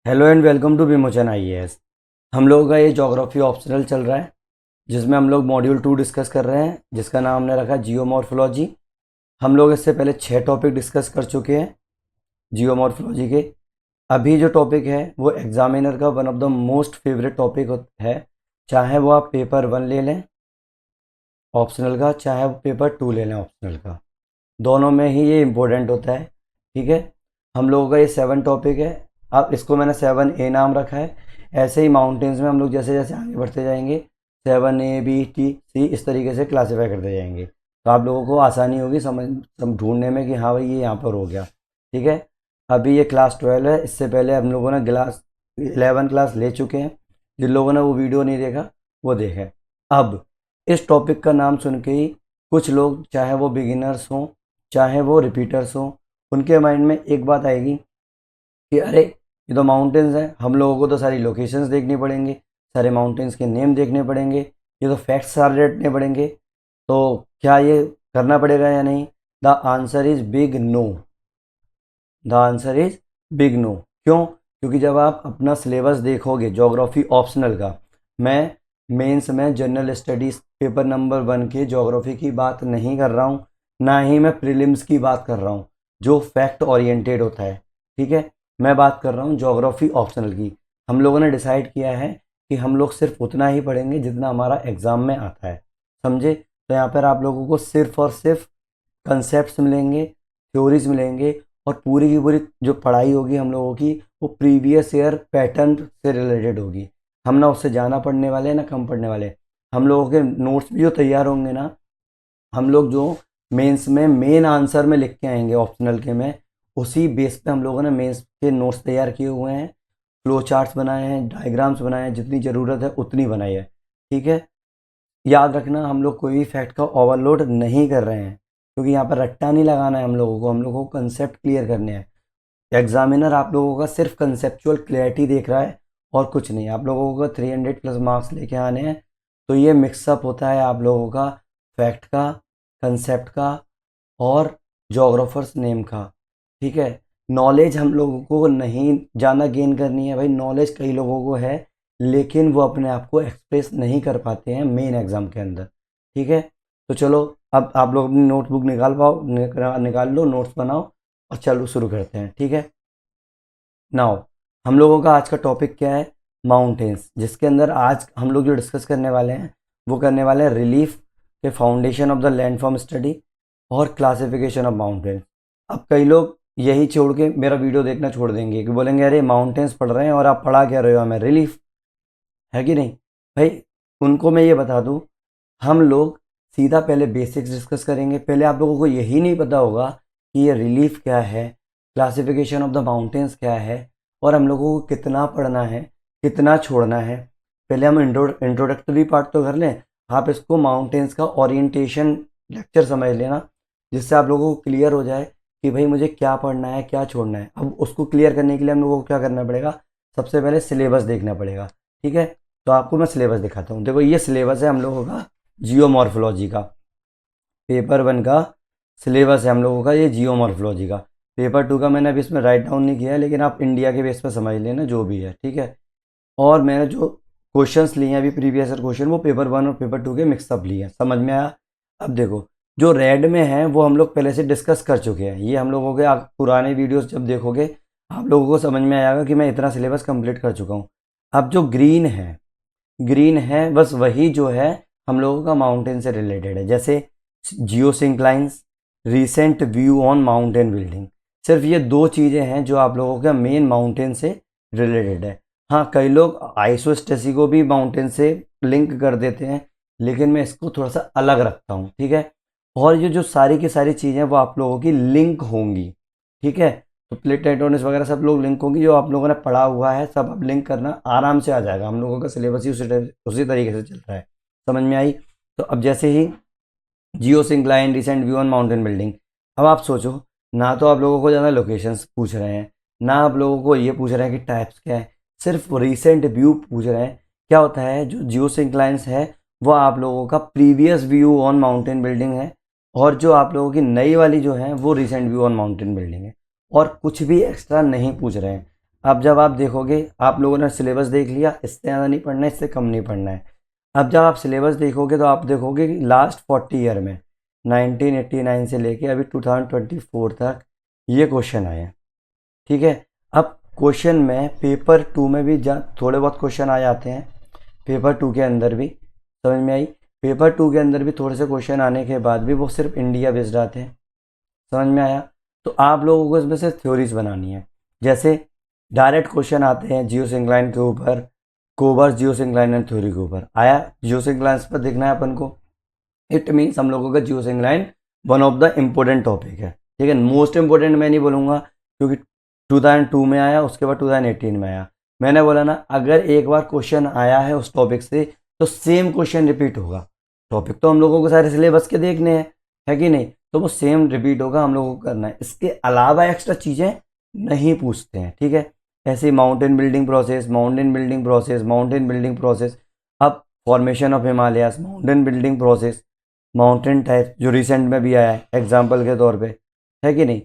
Hello and welcome to विमोचन IAS. हम लोगों का ये ज्योग्राफी ऑप्शनल चल रहा है जिसमें हम लोग मॉड्यूल 2 डिस्कस कर रहे हैं जिसका नाम हमने रखा जियोमॉर्फोलॉजी। हम लोग इससे पहले 6 टॉपिक डिस्कस कर चुके हैं जियोमॉर्फोलॉजी के। अभी जो टॉपिक है वो एग्जामिनर का one of the most favourite topic है, चाहे वो आप पेपर 1 ले लें ऑप्शनल का, चाहे वो पेपर 2 ले लें ऑप्शनल का, दोनों में ही ये इम्पोर्टेंट होता है। ठीक है, हम लोगों का ये 7 टॉपिक है। अब इसको मैंने 7A नाम रखा है। ऐसे ही माउंटेन्स में हम लोग जैसे जैसे आगे बढ़ते जाएंगे 7A B T C इस तरीके से क्लासीफाई करते जाएंगे, तो आप लोगों को आसानी होगी ढूंढने में कि हाँ भाई ये यहाँ पर हो गया। ठीक है, अभी ये क्लास 12 है, इससे पहले हम लोगों ने क्लास 11 क्लास ले चुके हैं। जिन लोगों ने वो वीडियो नहीं देखा वो देखें। अब इस टॉपिक का नाम सुन के ही कुछ लोग, चाहे वो बिगिनर्स हों चाहे वो रिपीटर्स हों, उनके माइंड में एक बात आएगी कि अरे ये तो माउंटेन्स हैं, हम लोगों को तो सारी लोकेशंस देखनी पड़ेंगे, सारे माउंटेन्स के नेम देखने पड़ेंगे, ये तो फैक्ट्स सारे रटने पड़ेंगे, तो क्या ये करना पड़ेगा या नहीं? The answer is big no. The answer is big no. क्यों? क्योंकि जब आप अपना सिलेबस देखोगे ज्योग्राफी ऑप्शनल का, मैं मेंस में जनरल स्टडीज़ पेपर नंबर 1 के ज्योग्राफी की बात नहीं कर रहा हूँ, ना ही मैं प्रीलिम्स की बात कर रहा हूँ जो फैक्ट ओरिएंटेड होता है। ठीक है, मैं बात कर रहा हूँ ज्योग्राफी ऑप्शनल की। हम लोगों ने डिसाइड किया है कि हम लोग सिर्फ उतना ही पढ़ेंगे जितना हमारा एग्ज़ाम में आता है, समझे? तो यहाँ पर आप लोगों को सिर्फ और सिर्फ कंसेप्ट मिलेंगे, थ्योरीज मिलेंगे, और पूरी की पूरी जो पढ़ाई होगी हम लोगों की वो प्रीवियस ईयर पैटर्न से रिलेटेड होगी। हम ना उससे ज़्यादा पढ़ने वाले हैं ना कम पढ़ने वाले। हम लोगों के नोट्स भी जो तैयार होंगे ना, हम लोग जो मेंस में मेन आंसर में लिख के आएंगे ऑप्शनल के में, उसी बेस पे हम लोगों ने मेंस के नोट्स तैयार किए हुए हैं, फ्लो चार्ट्स बनाए हैं, डायग्राम्स बनाए हैं, जितनी ज़रूरत है उतनी बनाई है। ठीक है, याद रखना हम लोग कोई भी फैक्ट का ओवरलोड नहीं कर रहे हैं, क्योंकि यहाँ पर रट्टा नहीं लगाना है हम लोगों को कंसेप्ट क्लियर करने हैं। एग्जामिनर आप लोगों का सिर्फ कंसेप्चुअल क्लैरिटी देख रहा है और कुछ नहीं। आप लोगों को 300 प्लस मार्क्स लेके आने हैं, तो ये मिक्सअप होता है आप लोगों का फैक्ट का, कंसेप्ट का और जोग्राफर्स नेम का। ठीक है, नॉलेज हम लोगों को नहीं ज़्यादा गेन करनी है भाई, नॉलेज कई लोगों को है लेकिन वो अपने आप को एक्सप्रेस नहीं कर पाते हैं मेन एग्ज़ाम के अंदर। ठीक है, तो चलो अब आप लोग अपनी नोटबुक निकाल लो, नोट्स बनाओ और चलो शुरू करते हैं। ठीक है, नाउ हम लोगों का आज का टॉपिक क्या है? माउंटेन्स, जिसके अंदर आज हम लोग जो डिस्कस करने वाले हैं वो करने वाले हैं रिलीफ के foundation of the landform study और क्लासिफिकेशन ऑफ माउंटेन्स। अब कई लोग यही छोड़ के मेरा वीडियो देखना छोड़ देंगे कि बोलेंगे अरे माउंटेन्स पढ़ रहे हैं और आप पढ़ा क्या रहे हो हमें रिलीफ, है कि नहीं? भाई उनको मैं ये बता दूं, हम लोग सीधा पहले बेसिक्स डिस्कस करेंगे। पहले आप लोगों को यही नहीं पता होगा कि ये रिलीफ क्या है, क्लासिफिकेशन ऑफ द माउंटेन्स क्या है, और हम लोगों को कितना पढ़ना है कितना छोड़ना है। पहले हम इंट्रोडक्टरी पार्ट तो कर लें। आप इसको माउंटेन्स का ओरिएंटेशन लेक्चर समझ लेना, जिससे आप लोगों को क्लियर हो जाए कि भाई मुझे क्या पढ़ना है क्या छोड़ना है। अब उसको क्लियर करने के लिए हम लोगों को क्या करना पड़ेगा? सबसे पहले सिलेबस देखना पड़ेगा। ठीक है, तो आपको मैं सिलेबस दिखाता हूँ। देखो ये सिलेबस है हम लोगों का जियोमॉर्फोलॉजी का, पेपर 1 का सिलेबस है हम लोगों का ये जियोमॉर्फोलॉजी का। पेपर 2 का मैंने अभी इसमें राइट डाउन नहीं किया है, लेकिन आप इंडिया के बेस पर समझ लेना जो भी है। ठीक है, और मैंने जो क्वेश्चंस लिए हैं अभी प्रीवियस ईयर क्वेश्चन, वो पेपर 1 और पेपर 2 के मिक्सअप लिए हैं। समझ में आया? अब देखो जो रेड में है वो हम लोग पहले से डिस्कस कर चुके हैं। ये हम लोगों के आप पुराने वीडियोस जब देखोगे आप लोगों को समझ में आएगा कि मैं इतना सिलेबस कंप्लीट कर चुका हूँ। अब जो ग्रीन है बस वही जो है हम लोगों का माउंटेन से रिलेटेड है, जैसे geosynclines, recent view on mountain building. सिर्फ ये 2 चीज़ें हैं जो आप लोगों का मेन माउंटेन से रिलेटेड है। हाँ, कई लोग आइसोस्टेसी को भी माउंटेन से लिंक कर देते हैं, लेकिन मैं इसको थोड़ा सा अलग रखता हूँ। ठीक है, और ये जो सारी की सारी चीज़ें वो आप लोगों की लिंक होंगी। ठीक है, तो प्लेट टेक्टोनिक्स वगैरह सब लोग लिंक होंगी, जो आप लोगों ने पढ़ा हुआ है सब अब लिंक करना आराम से आ जाएगा। हम लोगों का सिलेबस ही उसी तरीके से चल रहा है। समझ में आई? तो अब जैसे ही geosyncline, recent view on mountain building, अब आप सोचो, ना तो आप लोगों को ज़्यादा लोकेशंस पूछ रहे हैं, ना आप लोगों को ये पूछ रहे हैं कि टाइप्स क्या है, सिर्फ रिसेंट व्यू पूछ रहे हैं। क्या होता है जो जियो सिंक्लाइंस है वो आप लोगों का previous view on mountain building है, और जो आप लोगों की नई वाली जो है वो recent view on mountain building है, और कुछ भी एक्स्ट्रा नहीं पूछ रहे हैं। अब जब आप देखोगे, आप लोगों ने सिलेबस देख लिया, इससे ज़्यादा नहीं पढ़ना है, इससे कम नहीं पढ़ना है। अब जब आप सिलेबस देखोगे तो आप देखोगे कि लास्ट 40 ईयर में 1989 से लेके अभी 2024 तक ये क्वेश्चन आए हैं। ठीक है, अब क्वेश्चन में पेपर 2 में भी थोड़े बहुत क्वेश्चन आ जाते हैं, पेपर 2 के अंदर भी, समझ में आई? पेपर 2 के अंदर भी थोड़े से क्वेश्चन आने के बाद भी वो सिर्फ इंडिया बेस्ड आते हैं, समझ में आया? तो आप लोगों को इसमें से थ्योरीज बनानी है। जैसे डायरेक्ट क्वेश्चन आते हैं जियो सिंक्लाइन के ऊपर, कोबर्स जियो सिंक्लाइन एंड थ्योरी के ऊपर आया, जियो सिंक्लाइन पर देखना है अपन को। इट मीन्स हम लोगों का geosyncline one of the important topic है। ठीक है, मोस्ट इम्पोर्टेंट मैं नहीं बोलूँगा क्योंकि 2002 में आया, उसके बाद 2018 में आया। मैंने बोला ना, अगर एक बार क्वेश्चन आया है उस टॉपिक से तो सेम क्वेश्चन रिपीट होगा। टॉपिक तो हम लोगों को सारे सिलेबस के देखने हैं, है कि नहीं? तो वो सेम रिपीट होगा, हम लोगों को करना है। इसके अलावा एक्स्ट्रा चीज़ें नहीं पूछते हैं। ठीक है, ऐसे mountain building process, mountain building process, mountain building process, अब formation of Himalayas, mountain building process, mountain type जो रिसेंट में भी आया है एग्जाम्पल के तौर पे, है कि नहीं?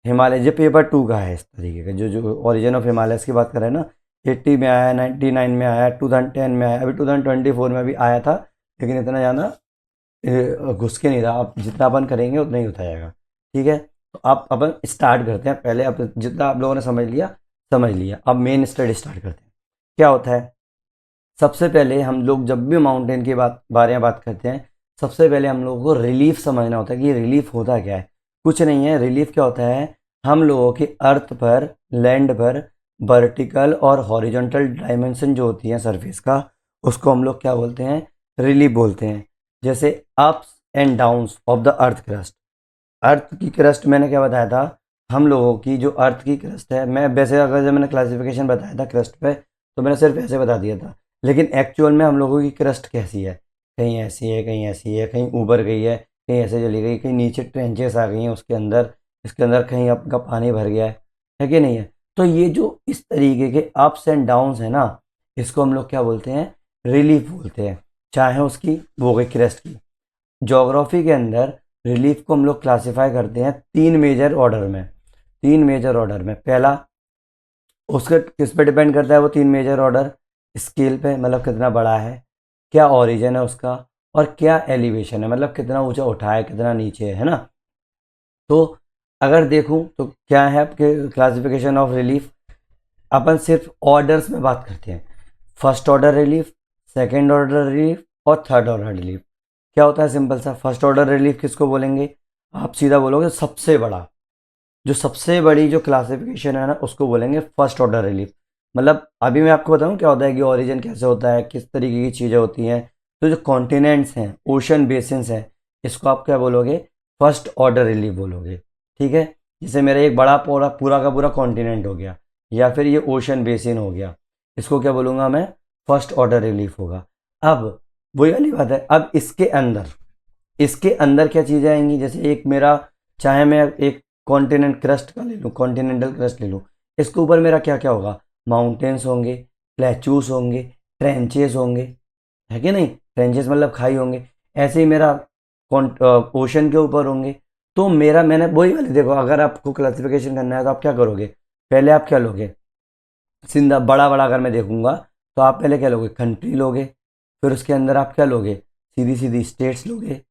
हिमालय जो पेपर 2 का है इस तरीके का, जो जो ओरिजिन ऑफ हिमालयस की बात करें ना, 80 में आया, 99 में आया, 2010 में आया, अभी 2024 में भी आया था, लेकिन इतना ज़्यादा घुस के नहीं रहा। आप जितना अपन करेंगे उतना ही होता जाएगा। ठीक है, तो आप अपन स्टार्ट करते हैं। पहले आप जितना आप लोगों ने समझ लिया, अब मेन स्टडी स्टार्ट करते हैं। क्या होता है, सबसे पहले हम लोग जब भी माउंटेन की बारे में बात करते हैं, सबसे पहले हम लोगों को रिलीफ समझना होता है कि रिलीफ होता क्या है। कुछ नहीं है, रिलीफ क्या होता है, हम लोगों की अर्थ पर, लैंड पर वर्टिकल और हॉरिजॉन्टल डायमेंशन जो होती है सरफेस का, उसको हम लोग क्या बोलते हैं, रिलीफ बोलते हैं। जैसे ups and downs of the earth crust. Earth की क्रस्ट मैंने क्या बताया था, हम लोगों की जो अर्थ की क्रस्ट है, मैं वैसे अगर जब मैंने क्लासिफिकेशन बताया था क्रस्ट पे तो मैंने सिर्फ ऐसे बता दिया था, लेकिन एक्चुअल में हम लोगों की क्रस्ट कैसी है, कहीं ऐसी है, कहीं ऐसी है, कहीं ऊपर गई है, कहीं ऐसे चली गई, कहीं नीचे ट्रेंचेस आ गई हैं उसके अंदर, इसके अंदर कहीं आपका पानी भर गया है कि नहीं है? तो ये जो इस तरीके के अप्स एंड डाउन्स है ना, इसको हम लोग क्या बोलते हैं, रिलीफ बोलते हैं। चाहे उसकी वो गई क्रस्ट की। ज्योग्राफी के अंदर रिलीफ को हम लोग क्लासिफाई करते हैं 3 मेजर ऑर्डर में। 3 मेजर ऑर्डर में, पहला उसका किस पे डिपेंड करता है वो 3 मेजर ऑर्डर, स्केल पे, मतलब कितना बड़ा है, क्या ओरिजिन है उसका, और क्या एलिवेशन है, मतलब कितना ऊंचा उठा है, कितना नीचे है ना। तो अगर देखूं तो क्या है आपके क्लासिफिकेशन ऑफ रिलीफ, अपन सिर्फ ऑर्डर्स में बात करते हैं। First order relief, second order relief और थर्ड ऑर्डर रिलीफ। क्या होता है, सिंपल सा, फर्स्ट ऑर्डर रिलीफ किसको बोलेंगे, आप सीधा बोलोगे सबसे बड़ा, जो सबसे बड़ी जो क्लासिफिकेशन है ना उसको बोलेंगे फर्स्ट ऑर्डर रिलीफ। मतलब अभी मैं आपको बताऊं क्या होता है कि ओरिजिन कैसे होता है, किस तरीके की चीज़ें होती हैं। तो जो कॉन्टिनेंट्स हैं, ओशन बेसिन्स हैं, इसको आप क्या बोलोगे, फर्स्ट ऑर्डर रिलीफ बोलोगे। ठीक है, जैसे मेरा एक बड़ा पूरा पूरा का पूरा कॉन्टिनेंट हो गया, या फिर ये ओशन बेसिन हो गया, इसको क्या बोलूँगा मैं, फर्स्ट ऑर्डर रिलीफ होगा। अब वही वाली बात है, अब इसके अंदर क्या चीज़ें आएंगी, जैसे एक मेरा, चाहे मैं एक कॉन्टिनेंट क्रस्ट का ले लूँ, कॉन्टिनेंटल क्रस्ट ले लूँ, इसके ऊपर मेरा क्या क्या होगा, माउंटेन्स होंगे, प्लेचूस होंगे, ट्रेंचेस होंगे, है कि नहीं? ट्रेंचेस मतलब खाई होंगे। ऐसे ही मेरा ओशन के ऊपर होंगे। तो मेरा, मैंने वही वाली, देखो अगर आपको क्लासिफिकेशन करना है तो आप क्या करोगे, पहले आप क्या लोगे, सिंधा बड़ा बड़ा अगर मैं देखूंगा तो आप पहले क्या लोगे, कंट्री लोगे, फिर उसके अंदर आप क्या लोगे, सीधी सीधी स्टेट्स लोगे,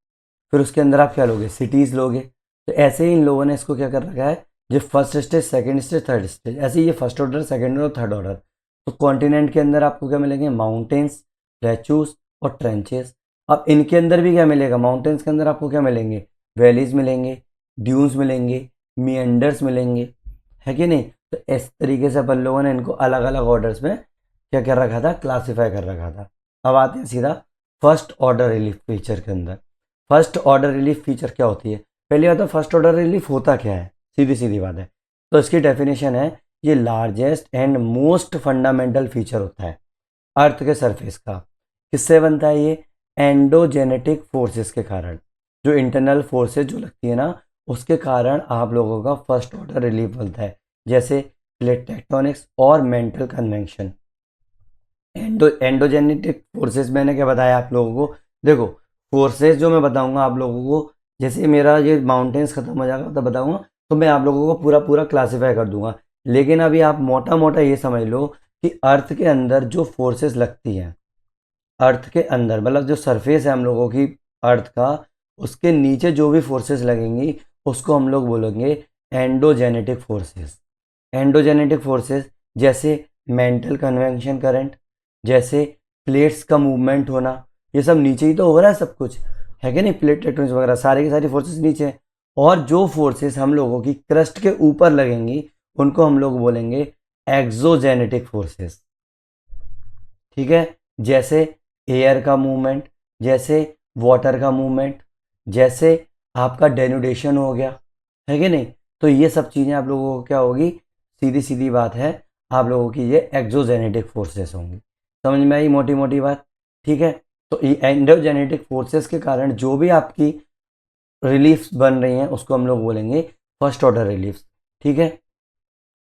फिर उसके अंदर आप क्या लोगे, सिटीज़ लोगे। तो ऐसे ही इन लोगों ने इसको क्या कर रखा है, जो first stage, second stage, third stage, ऐसे ही ये फर्स्ट ऑर्डर, सेकंड और थर्ड ऑर्डर। तो कॉन्टिनेंट के अंदर आपको क्या मिलेंगे, माउंटेन्स, प्लेचूस और ट्रेंचेस। अब इनके अंदर भी क्या मिलेगा, माउंटेन्स के अंदर आपको क्या मिलेंगे, वैलीज मिलेंगे, ड्यून्स मिलेंगे, मियंडर्स मिलेंगे, है कि नहीं? तो इस तरीके से अपन लोगों ने इनको अलग अलग ऑर्डर्स में क्या कर रखा था, क्लासीफाई कर रखा था। अब आते हैं सीधा फर्स्ट ऑर्डर रिलीफ फीचर के अंदर। फर्स्ट ऑर्डर रिलीफ फीचर क्या होती है, पहली बात तो फर्स्ट ऑर्डर रिलीफ होता क्या है, सीधी सीधी बात है। तो इसकी डेफिनेशन है, ये largest and most fundamental feature होता है अर्थ के सरफेस का। किससे बनता है ये, एंडोजेनेटिक फोर्सेस के कारण, जो इंटरनल फोर्सेस जो लगती है ना, उसके कारण आप लोगों का फर्स्ट ऑर्डर रिलीफ बनता है। जैसे प्लेट टेक्टोनिक्स और मेंटल कन्वेंशन। एंडोजेनेटिक फोर्सेस मैंने क्या बताया आप लोगों को, देखो फोर्सेस जो मैं बताऊंगा आप लोगों को, जैसे मेरा ये माउंटेन्स खत्म हो जाएगा तब बताऊंगा, तो मैं आप लोगों को पूरा पूरा क्लासीफाई कर दूंगा लेकिन अभी आप मोटा मोटा ये समझ लो कि अर्थ के अंदर जो फोर्सेस लगती हैं, अर्थ के अंदर मतलब जो सरफेस है हम लोगों की अर्थ का, उसके नीचे जो भी फोर्सेस लगेंगी उसको हम लोग बोलेंगे एंडोजेनेटिक फोर्सेस। एंडोजेनेटिक फोर्सेस जैसे मेंटल कन्वेंशन करंट, जैसे प्लेट्स का मूवमेंट होना, ये सब नीचे ही तो हो रहा है सब कुछ, है कि नहीं। प्लेट टेक्टोनिक्स वगैरह सारी की सारी फोर्सेस नीचे हैं। और जो फोर्सेस हम लोगों की क्रस्ट के ऊपर लगेंगी उनको हम लोग बोलेंगे एक्सोजेनेटिक फोर्सेस। ठीक है, जैसे एयर का मूवमेंट, जैसे वाटर का मूवमेंट, जैसे आपका डेनुडेशन हो गया, है कि नहीं। तो ये सब चीज़ें आप लोगों को क्या होगी, सीधी सीधी बात है, आप लोगों की ये एक्सोजेनेटिक फोर्सेस होंगी। समझ में आई मोटी मोटी बात। ठीक है, तो ये एंडोजेनेटिक फोर्सेस के कारण जो भी आपकी रिलीफ्स बन रही हैं उसको हम लोग बोलेंगे फर्स्ट ऑर्डर रिलीफ्स। ठीक है,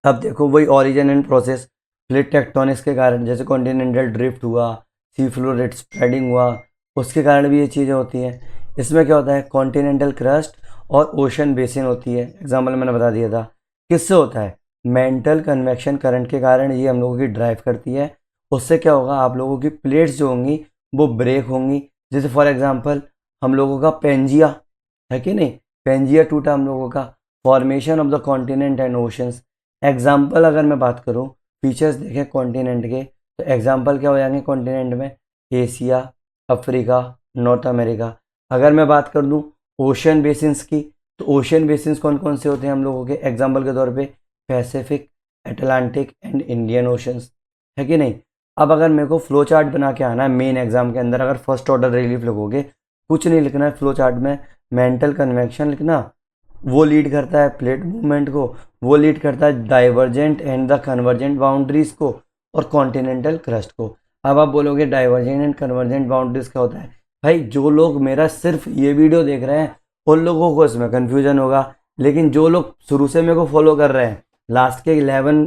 अब देखो वही origin and process, plate tectonics के कारण जैसे कॉन्टिनेंटल ड्रिफ्ट हुआ, सी फ्लोरेट स्प्रेडिंग हुआ, उसके कारण भी ये चीज़ें होती हैं। इसमें क्या होता है, कॉन्टिनेंटल क्रस्ट और ओशन बेसिन होती है, एग्जाम्पल मैंने बता दिया था। किससे होता है, मेंटल कन्वेक्शन करंट के कारण ये हम लोगों की ड्राइव करती है। उससे क्या होगा, आप लोगों की प्लेट्स जो होंगी वो ब्रेक होंगी। जैसे फॉर एग्जाम्पल हम लोगों का पेंजिया, है कि नहीं, पेंजिया टूटा हम लोगों का, formation of the continent and oceans. Example अगर मैं बात करूँ, फीचर्स देखें कॉन्टिनेंट के, तो एग्जाम्पल क्या हो जाएंगे कॉन्टिनेंट में, एशिया, अफ्रीका, नॉर्थ अमेरिका। अगर मैं बात कर दूँ ओशन बेसिन्स की, तो ओशन बेसिन्स कौन कौन से होते हैं हम लोगों के, एग्जाम्पल के तौर पे Pacific, Atlantic and Indian oceans, है कि नहीं। अब अगर मेरे को फ्लो चार्ट बना के आना है मेन एग्जाम के अंदर, अगर फर्स्ट ऑर्डर रिलीफ लिखोगे, कुछ नहीं लिखना है फ्लो चार्ट में, मेंटल कन्वेक्शन लिखना, वो लीड करता है प्लेट मूवमेंट को, वो लीड करता है divergent and the convergent boundaries को और कॉन्टिनेंटल क्रस्ट को। अब आप बोलोगे डाइवर्जेंट एंड कन्वर्जेंट बाउंड्रीज क्या होता है, भाई जो लोग मेरा सिर्फ ये वीडियो देख रहे हैं उन लोगों को इसमें कन्फ्यूजन होगा, लेकिन जो लोग शुरू से मेरे को फॉलो कर रहे हैं, लास्ट के 11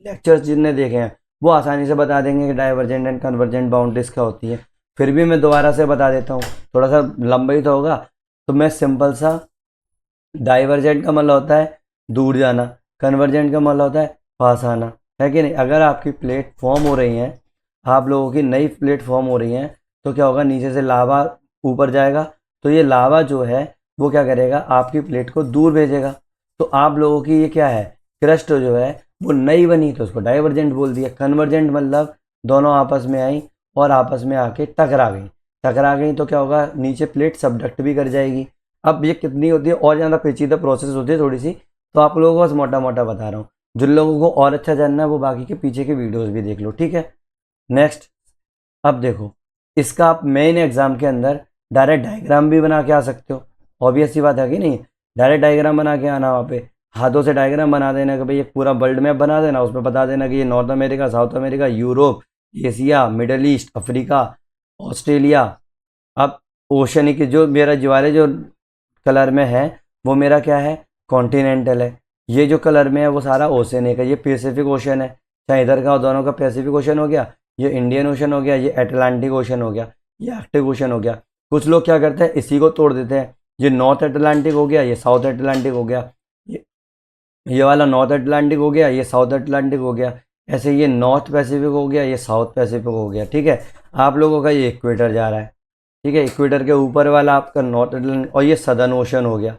लेक्चर्स जिनने देखे हैं, वो आसानी से बता देंगे कि डाइवर्जेंट एंड कन्वर्जेंट बाउंड्रीज क्या होती है। फिर भी मैं दोबारा से बता देता हूँ, थोड़ा सा लंबा ही तो होगा, तो मैं सिंपल सा, डाइवर्जेंट का मतलब होता है दूर जाना, कन्वर्जेंट का मतलब होता है पास आना, है कि नहीं। अगर आपकी प्लेट फॉर्म हो रही हैं, आप लोगों की नई प्लेट फॉर्म हो रही हैं, तो क्या होगा, नीचे से लावा ऊपर जाएगा, तो ये लावा जो है वो क्या करेगा, आपकी प्लेट को दूर भेजेगा। तो आप लोगों की ये क्या है, क्रस्ट जो है वो नई बनी, तो उसको डाइवर्जेंट बोल दिया। कन्वर्जेंट मतलब दोनों आपस में आई और आपस में आके टकरा गई, टकरा गई तो क्या होगा, नीचे प्लेट सबडक्ट भी कर जाएगी। अब ये कितनी होती है और ज़्यादा पेचीदा प्रोसेस होती है थोड़ी सी, तो आप लोगों को बस मोटा मोटा बता रहा हूँ। जिन लोगों को और अच्छा जानना है वो बाकी के पीछे के वीडियोस भी देख लो, ठीक है। नेक्स्ट, अब देखो, इसका आप मेन एग्जाम के अंदर डायरेक्ट डायग्राम भी बना के आ सकते हो, ऑब्वियस सी बात है कि नहीं। डायरेक्ट डायग्राम बना के आना, वहाँ पे हाथों से डायग्राम बना देना कि भाई एक पूरा वर्ल्ड मैप बना देना, उसमें बता देना कि ये north America, south America, Europe, Asia, middle east, Africa, Australia. अब ओशनिक जो मेरा ज्वारे जो कलर में है वो मेरा क्या है, कॉन्टिनेंटल है। ये जो कलर में है वो सारा ओशनिक है, ये पैसिफिक ओशन है, चाहे इधर का हो, दोनों का पैसिफिक ओशन हो गया, ये इंडियन ओशन हो गया, ये अटलांटिक ओशन हो गया, ये आर्कटिक ओशन हो गया। कुछ लोग क्या करते हैं, इसी को तोड़ देते हैं, ये नॉर्थ अटलांटिक हो गया, ये साउथ अटलांटिक हो गया, ये वाला नॉर्थ अटलांटिक हो गया, ये साउथ अटलांटिक हो गया, ऐसे ये नॉर्थ पैसिफिक हो गया, ये साउथ पैसिफिक हो गया। ठीक है, आप लोगों का ये इक्वेटर जा रहा है, ठीक है, इक्वेटर के ऊपर वाला आपका नॉर्थ अटलांटिक, और ये सदर्न ओशन हो गया,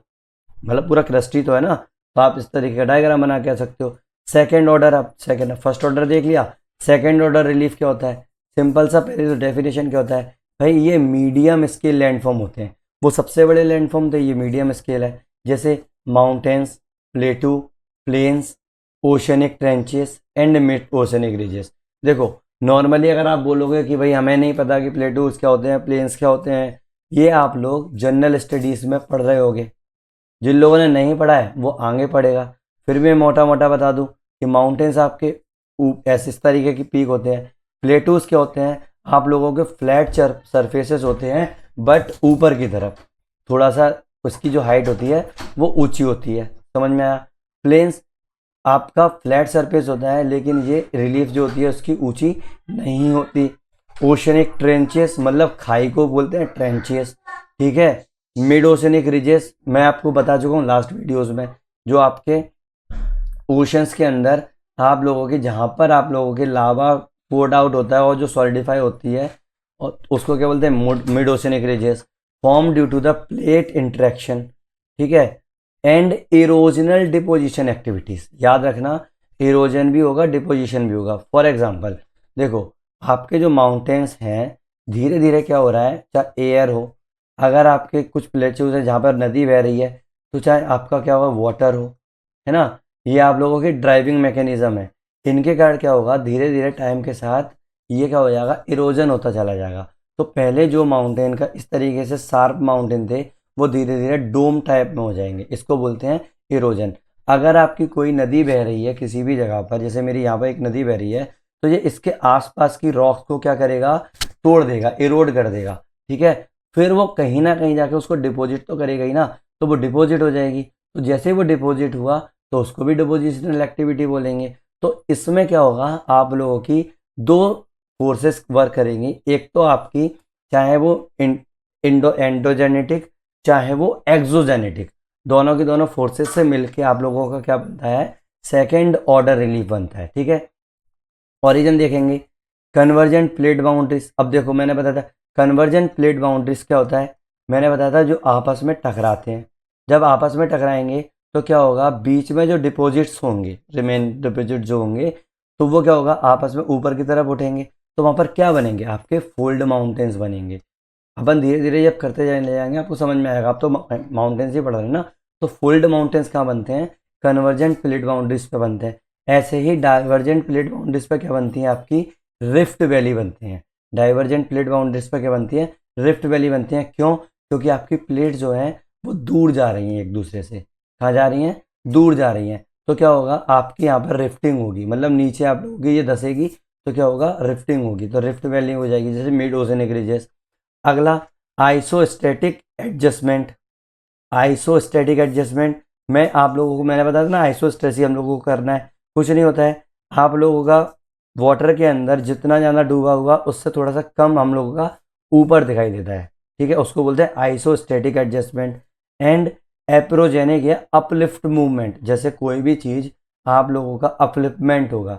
मतलब पूरा क्रस्टी तो है ना। तो आप इस तरीके का डायग्राम बना के सकते हो। सेकंड ऑर्डर, आप सेकंड फर्स्ट ऑर्डर देख लिया, सेकंड ऑर्डर रिलीफ क्या होता है, सिंपल सा पहले तो डेफिनेशन क्या होता है, भाई ये मीडियम स्केल लैंडफॉर्म होते हैं। वो सबसे बड़े लैंडफॉर्म तो ये मीडियम स्केल है, जैसे mountains, plateau, plains, oceanic trenches and mid oceanic ridges. देखो नॉर्मली अगर आप बोलोगे कि भाई हमें नहीं पता कि प्लेटूज क्या होते हैं, प्लेन्स क्या होते हैं, ये आप लोग जनरल स्टडीज़ में पढ़ रहे होगे। जिन लोगों ने नहीं पढ़ा है वो आगे पढ़ेगा। फिर भी मैं मोटा मोटा बता दूं कि माउंटेन्स आपके ऐसे इस तरीके की पीक होते हैं, प्लेटूज क्या होते हैं, आप लोगों के फ्लैट सरफेसेस होते हैं बट ऊपर की तरफ, थोड़ा सा उसकी जो हाइट होती है वो ऊंची होती है, समझ में आया। प्लेन्स आपका फ्लैट सरफेस होता है लेकिन ये रिलीफ जो होती है उसकी ऊंची नहीं होती। ओशनिक ट्रेंचेस मतलब खाई को बोलते हैं ट्रेंचेस, ठीक है। मिड ओशनिक रिजेस मैं आपको बता चुका हूँ लास्ट वीडियोस में, जो आपके ओशंस के अंदर आप लोगों के जहाँ पर आप लोगों के लावा पोर्ड आउट होता है और जो सॉलिडिफाई होती है, और उसको क्या बोलते हैं, mid oceanic ridges, form due to the plate interaction, ठीक है, एंड इरोजनल डिपोजिशन एक्टिविटीज। याद रखना, इरोजन भी होगा, डिपोजिशन भी होगा। फॉर एग्जांपल देखो, आपके जो माउंटेन्स हैं, धीरे धीरे क्या हो रहा है, चाहे एयर हो, अगर आपके कुछ प्लेसेस हैं जहाँ पर नदी बह रही है, तो चाहे आपका क्या होगा, वाटर हो, है ना, ये आप लोगों की ड्राइविंग मैकेनिज्म है। इनके कारण क्या होगा, धीरे धीरे टाइम के साथ ये क्या हो जाएगा, इरोजन होता चला जाएगा। तो पहले जो माउंटेन का इस तरीके से शार्प माउंटेन थे, वो धीरे धीरे डोम टाइप में हो जाएंगे, इसको बोलते हैं इरोजन। अगर आपकी कोई नदी बह रही है किसी भी जगह पर, जैसे मेरी यहाँ पर एक नदी बह रही है, तो ये इसके आसपास की रॉक्स को क्या करेगा, तोड़ देगा, इरोड कर देगा, ठीक है। फिर वो कहीं ना कहीं जाके उसको डिपॉजिट तो करेगा ही ना, तो वो डिपॉजिट हो जाएगी। तो जैसे ही वो डिपॉजिट हुआ, तो उसको भी डिपोजिशनल एक्टिविटी बोलेंगे। तो इसमें क्या होगा, आप लोगों की दो फोर्सेस वर्क करेंगी, एक तो आपकी, चाहे वो इंडो एंडोजेनेटिक, चाहे वो एक्सोजेनेटिक, दोनों की दोनों फोर्सेस से मिलके आप लोगों का क्या बनता है, सेकेंड ऑर्डर रिलीफ बनता है, ठीक है। ओरिजिन देखेंगे, कन्वर्जेंट प्लेट बाउंड्रीज। अब देखो, मैंने बताया था कन्वर्जेंट प्लेट बाउंड्रीज क्या होता है, मैंने बताया था जो आपस में टकराते हैं। जब आपस में टकराएंगे तो क्या होगा, बीच में जो डिपॉजिट्स होंगे, रिमेन डिपॉजिट जो होंगे, तो वो क्या होगा, आपस में ऊपर की तरफ उठेंगे। तो वहाँ पर क्या बनेंगे, आपके फोल्ड माउंटेन्स बनेंगे। अपन धीरे धीरे जब करते जाने जाएंगे आपको समझ में आएगा, आप तो माउंटेन्स ही पढ़ रहे हैं ना। तो फोल्ड माउंटेन्स कहाँ बनते हैं, कन्वर्जेंट प्लेट बाउंड्रीज पे बनते हैं। ऐसे ही डाइवर्जेंट प्लेट बाउंड्रीज पे क्या बनती है, आपकी रिफ्ट वैली बनती हैं। डाइवर्जेंट प्लेट बाउंड्रीज पे क्या बनती है, रिफ्ट वैली बनती हैं। क्यों, क्योंकि आपकी प्लेट जो है वो दूर जा रही हैं एक दूसरे से। कहाँ जा रही हैं, दूर जा रही हैं। तो क्या होगा, आपके यहाँ पर रिफ्टिंग होगी, मतलब नीचे आप लोगों की ये धसेगी, तो क्या होगा, रिफ्टिंग होगी, तो रिफ्ट वैली हो जाएगी, जैसे मिड ओशनिक रीजेस। अगला, आइसोस्टैटिक एडजस्टमेंट। आइसोस्टैटिक एडजस्टमेंट में आप लोगों को मैंने बताया था ना, आइसोस्टेसी हम लोगों को करना है। कुछ नहीं होता है, आप लोगों का वाटर के अंदर जितना ज़्यादा डूबा हुआ उससे थोड़ा सा कम हम लोगों का ऊपर दिखाई देता है, ठीक है, उसको बोलते हैं आइसोस्टैटिक एडजस्टमेंट। एंड एप्रोजेनिक या अपलिफ्ट मूवमेंट, जैसे कोई भी चीज़ आप लोगों का अपलिफ्टमेंट होगा,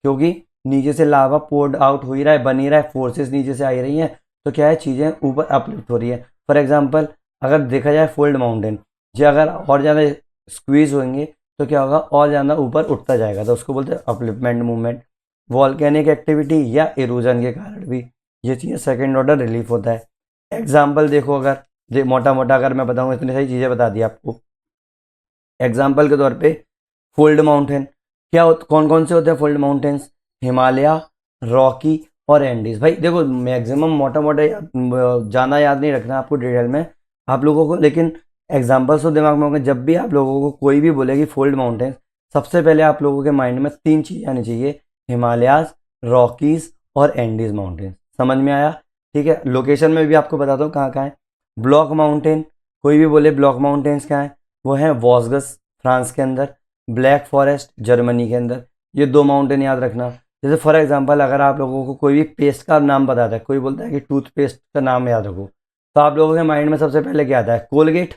क्योंकि नीचे से लावा पोर्ड आउट हो ही रहा है, बन ही रहा है, फोर्सेस नीचे से आ ही रही हैं, तो क्या है, चीज़ें ऊपर अपलिफ्ट हो रही है। फॉर एग्जाम्पल, अगर देखा जाए फोल्ड माउंटेन, जो अगर और ज़्यादा स्क्वीज होंगे तो क्या होगा, और ज़्यादा ऊपर उठता जाएगा, तो उसको बोलते हैं अपलिफ्टमेंट मूवमेंट। वॉल्केनिक एक्टिविटी या इरोजन के कारण भी ये चीज़ें सेकेंड ऑर्डर रिलीफ होता है। एग्जाम्पल देखो, अगर मोटा मोटा अगर मैं बताऊँ, इतनी सारी चीज़ें बता दी आपको। एग्जाम्पल के तौर पे फोल्ड माउंटेन, कौन कौन से होते हैं फोल्ड माउंटेन्स, हिमालय, रॉकी और एंडीज। भाई देखो, मैक्सिमम मोटा मोटा ज़्यादा याद नहीं रखना आपको डिटेल में आप लोगों को, लेकिन एग्जाम्पल्स तो दिमाग में होंगे। जब भी आप लोगों को कोई भी बोलेगी फोल्ड माउंटेन्स, सबसे पहले आप लोगों के माइंड में तीन चीज़ें आनी चाहिए, हिमालयाज, रॉकीज और एंडीज माउंटेन। समझ में आया, ठीक है। लोकेशन में भी आपको बताता हूँ कहाँ कहाँ है। ब्लॉक माउंटेन, कोई भी बोले ब्लॉक माउंटेन्स कहाँ है, वो है वॉसगस फ्रांस के अंदर, ब्लैक फॉरेस्ट जर्मनी के अंदर। ये दो माउंटेन याद रखना। जैसे फॉर एग्जांपल, अगर आप लोगों को कोई भी पेस्ट का नाम बताता है, कोई बोलता है कि टूथपेस्ट का नाम याद रखो, तो आप लोगों के माइंड में सबसे पहले क्या आता है, कोलगेट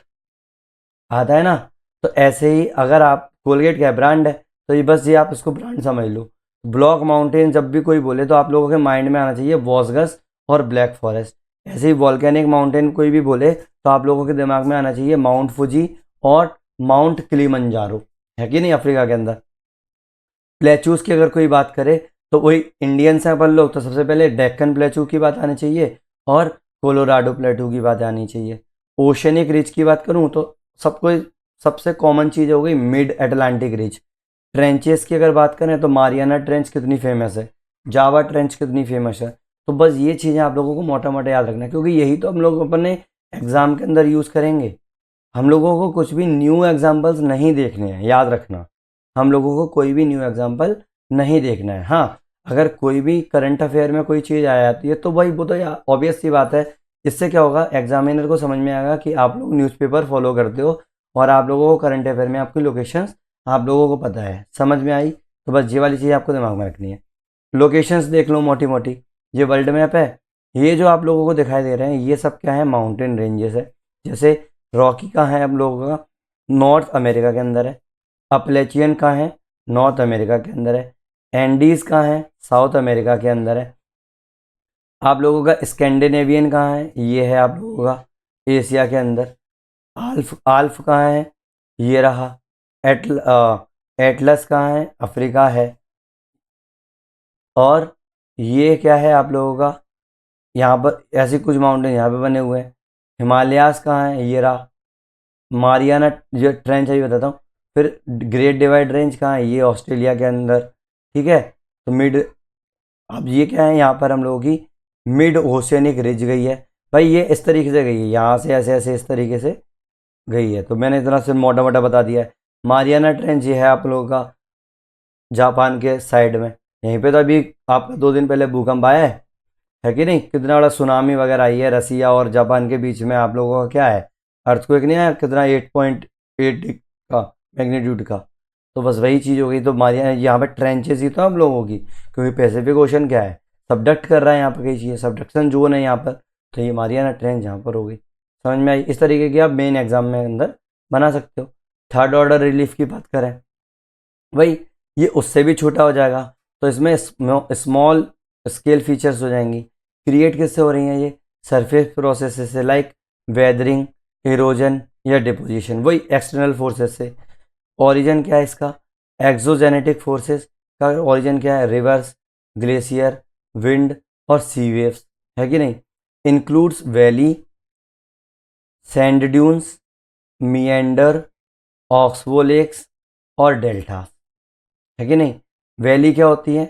आता है ना। तो ऐसे ही अगर आप, कोलगेट क्या ब्रांड है, तो ये बस ये आप इसको ब्रांड समझ लो। ब्लॉक माउंटेन जब भी कोई बोले तो आप लोगों के माइंड में आना चाहिए वॉसगस और ब्लैक फॉरेस्ट। ऐसे ही वॉल्केनिक माउंटेन कोई भी बोले तो आप लोगों के दिमाग में आना चाहिए माउंट फुजी और माउंट किलिमंजारो, है कि नहीं, अफ्रीका के अंदर। प्लेचूज की अगर कोई बात करे तो वही इंडियन से अपन लोग, तो सबसे पहले डेक्कन प्लेचू की बात आनी चाहिए और कोलोराडो प्लेटू की बात आनी चाहिए। ओशनिक रिज की बात करूं तो सबको सबसे कॉमन चीज़ हो गई मिड अटलांटिक रिज। ट्रेंचेस की अगर बात करें तो मारियाना ट्रेंच कितनी फेमस है, जावा ट्रेंच कितनी फेमस है। तो बस ये चीज़ें आप लोगों को मोटा मोटा याद रखना है, क्योंकि यही तो हम लोग अपने एग्जाम के अंदर यूज़ करेंगे। हम लोगों को कुछ भी न्यू एग्जाम्पल्स नहीं देखने हैं, याद रखना, हम लोगों को कोई भी न्यू एग्जाम्पल नहीं देखना है। हाँ, अगर कोई भी करंट अफेयर में कोई चीज़ आ जाती है तो भाई वो तो ऑब्वियस सी बात है, इससे क्या होगा, एग्जामिनर को समझ में आएगा कि आप लोग न्यूज़पेपर फॉलो करते हो और आप लोगों को करंट अफेयर में आपकी लोकेशंस आप लोगों को पता है। समझ में आई, तो बस ये वाली चीज़ आपको दिमाग में रखनी है। लोकेशंस देख लो मोटी मोटी, ये वर्ल्ड मैप है, ये जो आप लोगों को दिखाई दे रहे हैं ये सब क्या है, माउंटेन रेंजेस है। जैसे रॉकी कहाँ है आप लोगों का, नॉर्थ अमेरिका के अंदर है। अपलेचियन कहाँ है, नॉर्थ अमेरिका के अंदर है। एंडीज कहाँ है? साउथ अमेरिका के अंदर है। आप लोगों का स्कैंडिनेवियन कहाँ है? ये है आप लोगों का एशिया के अंदर। आल्फ आल्फ कहाँ है? ये रहा। एटलस कहाँ है? अफ्रीका है। और ये क्या है आप लोगों का? यहाँ पर ऐसे कुछ माउंटेन यहाँ पे बने हुए हैं। हिमालयास कहाँ है? ये रहा। मारियाना जो ट्रेंच है ये बताता हूँ। फिर ग्रेट डिवाइड रेंज कहाँ है? ये ऑस्ट्रेलिया के अंदर। ठीक है। तो मिड, अब ये क्या है? यहाँ पर हम लोगों की मिड ओशियनिक रिज गई है। भाई ये इस तरीके से गई है, यहाँ से ऐसे ऐसे इस तरीके से गई है। तो मैंने इतना से मोटा मोटा बता दिया है। मारियाना ट्रेंच ये है आप लोगों का जापान के साइड में। यहीं पे तो अभी आपका 2 दिन पहले भूकंप आया है कि नहीं? कितना बड़ा सुनामी वगैरह आई है रसिया और जापान के बीच में। आप लोगों का क्या है? अर्थक्वेक नहीं आया कितना? 8.8 का मैग्नीट्यूड का। तो बस वही चीज़ हो गई। तो मारिया यहाँ पे ट्रेंचेस ही तो हम लोगों की, क्योंकि पैसिफिक ओशन क्या है? सबडक्ट कर रहा है यहाँ पर कई चीज़ें, सबडक्शन जोन है यहाँ पर। तो ये मारियाना ट्रेंच यहाँ पर हो गई। समझ में आई? इस तरीके की आप मेन एग्जाम में अंदर बना सकते हो। थर्ड ऑर्डर रिलीफ की बात करें, वही ये उससे भी छोटा हो जाएगा। तो इसमें स्मॉल स्केल फीचर्स हो जाएंगी। क्रिएट किससे हो रही हैं? ये सरफेस प्रोसेस से, लाइक वेदरिंग, इरोजन या डिपोजिशन, वही एक्सटर्नल फोर्सेस से। ओरिजिन क्या है इसका? एक्सोजेनेटिक फोर्सेस का ओरिजिन क्या है? रिवर्स, ग्लेशियर, विंड और सी वेव्स, है कि नहीं? Includes valley, sand dunes, meander, oxbow lakes और डेल्टा, है कि नहीं? वैली क्या होती है?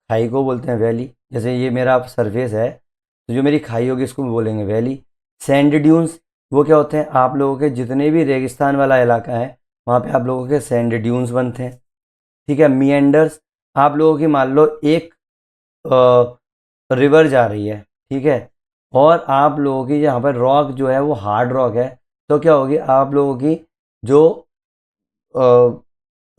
खाई को बोलते हैं वैली। जैसे ये मेरा सरफेस है, तो जो मेरी खाई होगी इसको बोलेंगे वैली। सैंड ड्यून्स वो क्या होते हैं? आप लोगों के जितने भी रेगिस्तान वाला इलाका है वहाँ पे आप लोगों के सैंड ड्यून्स बनते हैं। ठीक है। मिएंडर्स, आप लोगों की मान लो एक रिवर जा रही है, ठीक है, और आप लोगों की यहाँ पर रॉक जो है वो हार्ड रॉक है, तो क्या होगी? आप लोगों की जो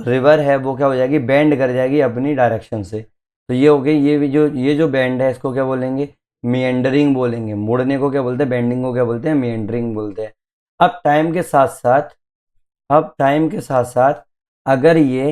रिवर है वो क्या हो जाएगी? बेंड कर जाएगी अपनी डायरेक्शन से। तो ये हो गई, ये जो बेंड है इसको क्या बोलेंगे? मिएंडरिंग बोलेंगे। मुड़ने को क्या बोलते हैं? बेंडिंग को क्या बोलते हैं? मिएंडरिंग बोलते हैं। अब टाइम के साथ साथ अब टाइम के साथ साथ अगर ये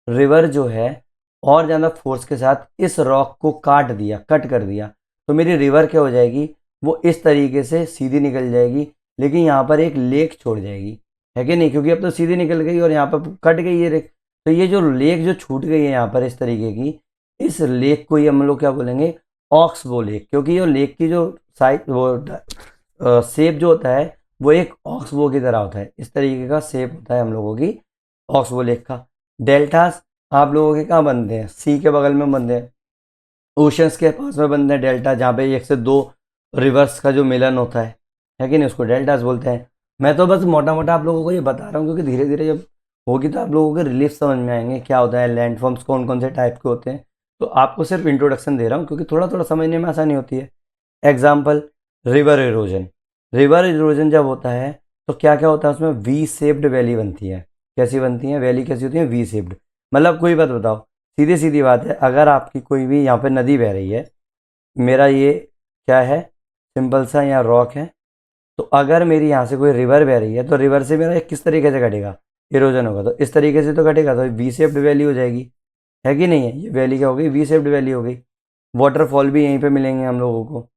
रिवर जो है और ज़्यादा फोर्स के साथ इस रॉक को काट दिया, कट कर दिया, तो मेरी रिवर क्या हो जाएगी? वो इस तरीके से सीधी निकल जाएगी, लेकिन यहाँ पर एक लेक छोड़ जाएगी, है कि नहीं? क्योंकि अब तो सीधी निकल गई और यहाँ पर कट गई है। तो ये जो लेक जो छूट गई है यहाँ पर इस तरीके की, इस लेक को ही हम लोग क्या बोलेंगे? Oxbow lake. क्योंकि ये लेक की जो साइज वो शेप जो होता है वो एक ऑक्सबो की तरह होता है। इस तरीके का शेप होता है हम लोगों की ऑक्सबो लेक का। डेल्टास आप लोगों के कहाँ बनते हैं? सी के बगल में बनते हैं, ओशंस के पास में बनते हैं डेल्टा, जहाँ पे एक से दो रिवर्स का जो मिलन होता है कि नहीं? उसको डेल्टास बोलते हैं। मैं तो बस मोटा मोटा आप लोगों को ये बता रहा हूँ, क्योंकि धीरे धीरे जब होगी तो आप लोगों को रिलीफ समझ में आएंगे क्या होता है, लैंडफॉर्म्स कौन कौन से टाइप के होते हैं। तो आपको सिर्फ इंट्रोडक्शन दे रहा हूँ, क्योंकि थोड़ा थोड़ा समझने में आसानी होती है। Example, river erosion. River erosion जब होता है तो क्या क्या होता है उसमें? वी शेप्ड वैली बनती है। कैसी बनती है वैली? कैसी होती है? V shaped. मतलब कोई बात बताओ, सीधी सीधी बात है, अगर आपकी कोई भी यहाँ पे नदी बह रही है, मेरा ये क्या है? सिंपल सा यहाँ रॉक है। तो अगर मेरी यहाँ से कोई रिवर बह रही है तो रिवर से मेरा किस तरीके से कटेगा? इरोजन होगा, तो इस तरीके से तो कटेगा, तो वी शेप्ड वैली हो जाएगी, है कि नहीं है? ये वैली क्या हो गई? वी शेप्ड वैली हो गई। वाटरफॉल भी यहीं पे मिलेंगे हम लोगों को।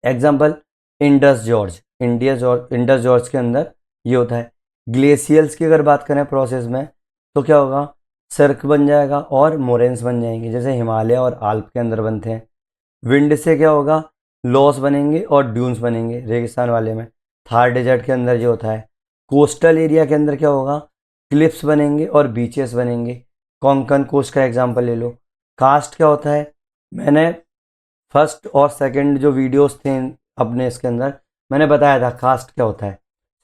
Example, Indus George. Indus George के अंदर ये होता है। ग्लेशियल्स की अगर बात करें प्रोसेस में, तो क्या होगा? सर्क बन जाएगा और मोरेन्स बन जाएंगे, जैसे हिमालय और आल्प के अंदर बनते हैं। विंड से क्या होगा? लॉस बनेंगे और ड्यून्स बनेंगे रेगिस्तान वाले में। थार डेजर्ट के अंदर जो होता है। कोस्टल एरिया के अंदर क्या होगा? क्लिप्स बनेंगे और बीचेस बनेंगे। कोंकण कोस्ट का एग्जाम्पल ले लो। कास्ट क्या होता है? मैंने फर्स्ट और सेकंड जो वीडियोस थे अपने इसके अंदर मैंने बताया था कास्ट क्या होता है।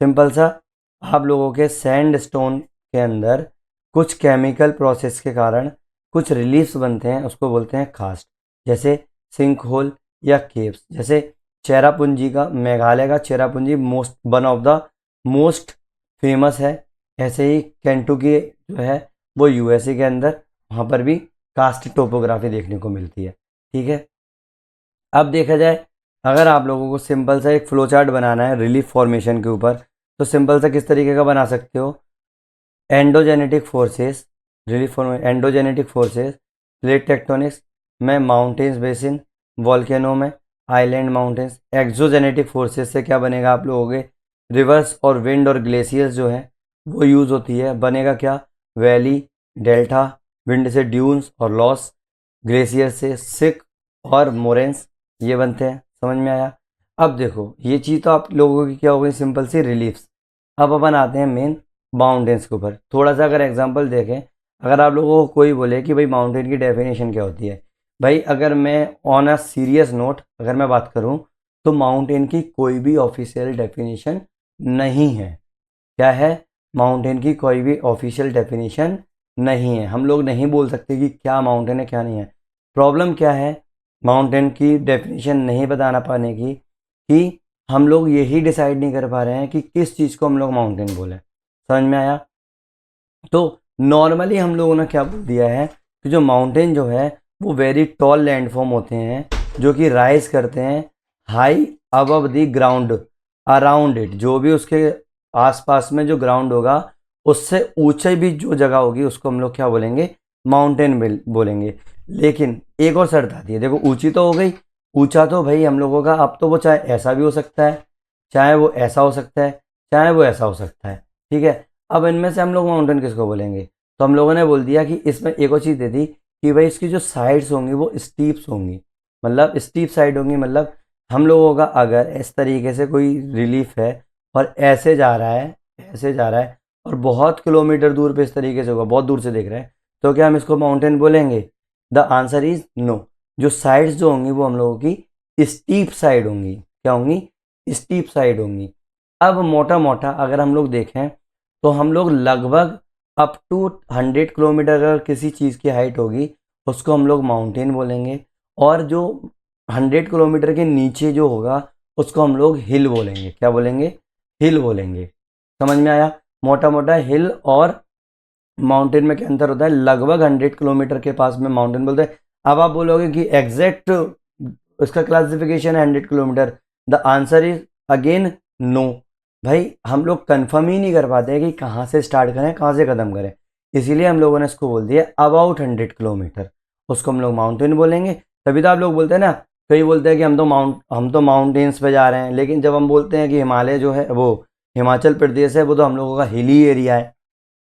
सिंपल सा, आप लोगों के सैंड स्टोन के अंदर कुछ केमिकल प्रोसेस के कारण कुछ रिलीफ्स बनते हैं, उसको बोलते हैं कास्ट। जैसे सिंक होल या केव्स। जैसे चेरापूंजी का, मेघालय का Cherrapunji most one of the most famous है। ऐसे ही केंटुकी जो है वो यूएसए के अंदर, वहाँ पर भी कास्ट टोपोग्राफी देखने को मिलती है। ठीक है। अब देखा जाए, अगर आप लोगों को सिंपल सा एक फ्लो चार्ट बनाना है रिलीफ फॉर्मेशन के ऊपर, तो सिंपल सा किस तरीके का बना सकते हो? Endogenetic forces relief formation, endogenetic forces, plate tectonics में माउंटेन्स बेसिन, वॉल्केनो में आइलैंड माउंटेन्स। एक्सोजेनेटिक फोर्सेस से क्या बनेगा आप लोगों के, रिवर्स और विंड और ग्लेशियर्स जो है वो यूज़ होती है, बनेगा क्या, वैली, डेल्टा, विंड से ड्यून्स और लॉस, ग्लेशियर से सिक और मोरेंस, ये बनते हैं। समझ में आया। अब देखो ये चीज़ तो आप लोगों की क्या हो गई, सिंपल सी रिलीफ्स। अब अपन आते हैं मेन माउंटेन्स के ऊपर। थोड़ा सा अगर एग्जांपल देखें, अगर आप लोगों को कोई बोले कि भाई माउंटेन की डेफिनेशन क्या होती है, भाई अगर मैं ऑन अ सीरियस नोट अगर मैं बात करूं तो माउंटेन की कोई भी ऑफिशियल डेफिनेशन नहीं है। क्या है, माउंटेन की कोई भी ऑफिशियल डेफिनेशन नहीं है। हम लोग नहीं बोल सकते कि क्या माउंटेन है क्या नहीं है। प्रॉब्लम क्या है माउंटेन की डेफिनेशन नहीं बताना पाने की, कि हम लोग यही डिसाइड नहीं कर पा रहे हैं कि किस चीज़ को हम लोग माउंटेन बोले। समझ में आया। तो नॉर्मली हम लोगों ने क्या बोल दिया है कि जो माउंटेन जो है वो वेरी टॉल लैंडफॉर्म होते हैं, जो कि राइज करते हैं high above the ground around it. जो भी उसके आसपास में जो ग्राउंड होगा उससे ऊंचे भी जो जगह होगी उसको हम लोग क्या बोलेंगे, माउंटेन बोलेंगे। लेकिन एक और शर्त आती है, देखो ऊंची तो हो गई, ऊंचा तो भाई हम लोगों का अब तो वो चाहे ऐसा भी हो सकता है, चाहे वो ऐसा हो सकता है, चाहे वो ऐसा हो सकता है। ठीक है। अब इनमें से हम लोग माउंटेन किसको बोलेंगे, तो हम लोगों ने बोल दिया कि इसमें एक और चीज़ दे दी कि भाई इसकी जो साइड्स होंगी वो स्टीप्स होंगी। मतलब स्टीप साइड होंगी, मतलब हम लोगों का अगर इस तरीके से कोई रिलीफ है और ऐसे जा रहा है, ऐसे जा रहा है और बहुत किलोमीटर दूर पे इस तरीके से होगा, बहुत दूर से देख रहे हैं, तो क्या हम इसको माउंटेन बोलेंगे? The answer is no. जो साइड्स जो होंगी वो हम लोगों की स्टीप साइड होंगी। क्या होंगी? स्टीप साइड होंगी। अब मोटा मोटा अगर हम लोग देखें तो हम लोग लगभग अप टू 100 किलोमीटर अगर किसी चीज़ की हाइट होगी उसको हम लोग माउंटेन बोलेंगे, और जो 100 किलोमीटर के नीचे जो होगा उसको हम लोग हिल बोलेंगे। क्या बोलेंगे? हिल बोलेंगे। समझ में आया। मोटा मोटा हिल और माउंटेन में क्या अंतर होता है, लगभग 100 किलोमीटर के पास में माउंटेन बोलते हैं। अब आप बोलोगे कि एग्जैक्ट उसका क्लासिफिकेशन है 100 kilometre, the answer is again no. भाई हम लोग कंफर्म ही नहीं कर पाते हैं कि कहाँ से स्टार्ट करें कहाँ से ख़त्म करें, इसीलिए हम लोगों ने इसको बोल दिया अबाउट 100 किलोमीटर, उसको हम लोग माउंटेन बोलेंगे। तभी तो आप लोग बोलते हैं ना, कई बोलते हैं कि हम तो माउंटेन्स पे जा रहे हैं, लेकिन जब हम बोलते हैं कि हिमालय जो है वो हिमाचल प्रदेश है, वो तो हम लोगों का हिली एरिया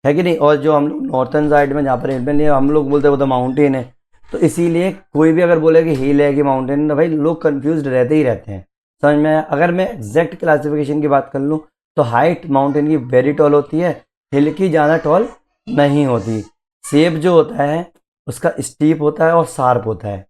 है कि नहीं। और जो हम लोग नॉर्थन साइड में जहाँ पर हिल नहीं है, हम लोग बोलते हैं वो तो माउंटेन है। तो इसीलिए कोई भी अगर बोले कि हिल है कि माउंटेन, तो भाई लोग कंफ्यूज रहते ही रहते हैं। समझ में आया। अगर मैं एग्जैक्ट क्लासिफिकेशन की बात कर लूँ तो हाइट माउंटेन की वेरी टॉल होती है, हिल की ज़्यादा टॉल नहीं होती। शेप जो होता है उसका स्टीप होता है और शार्प होता है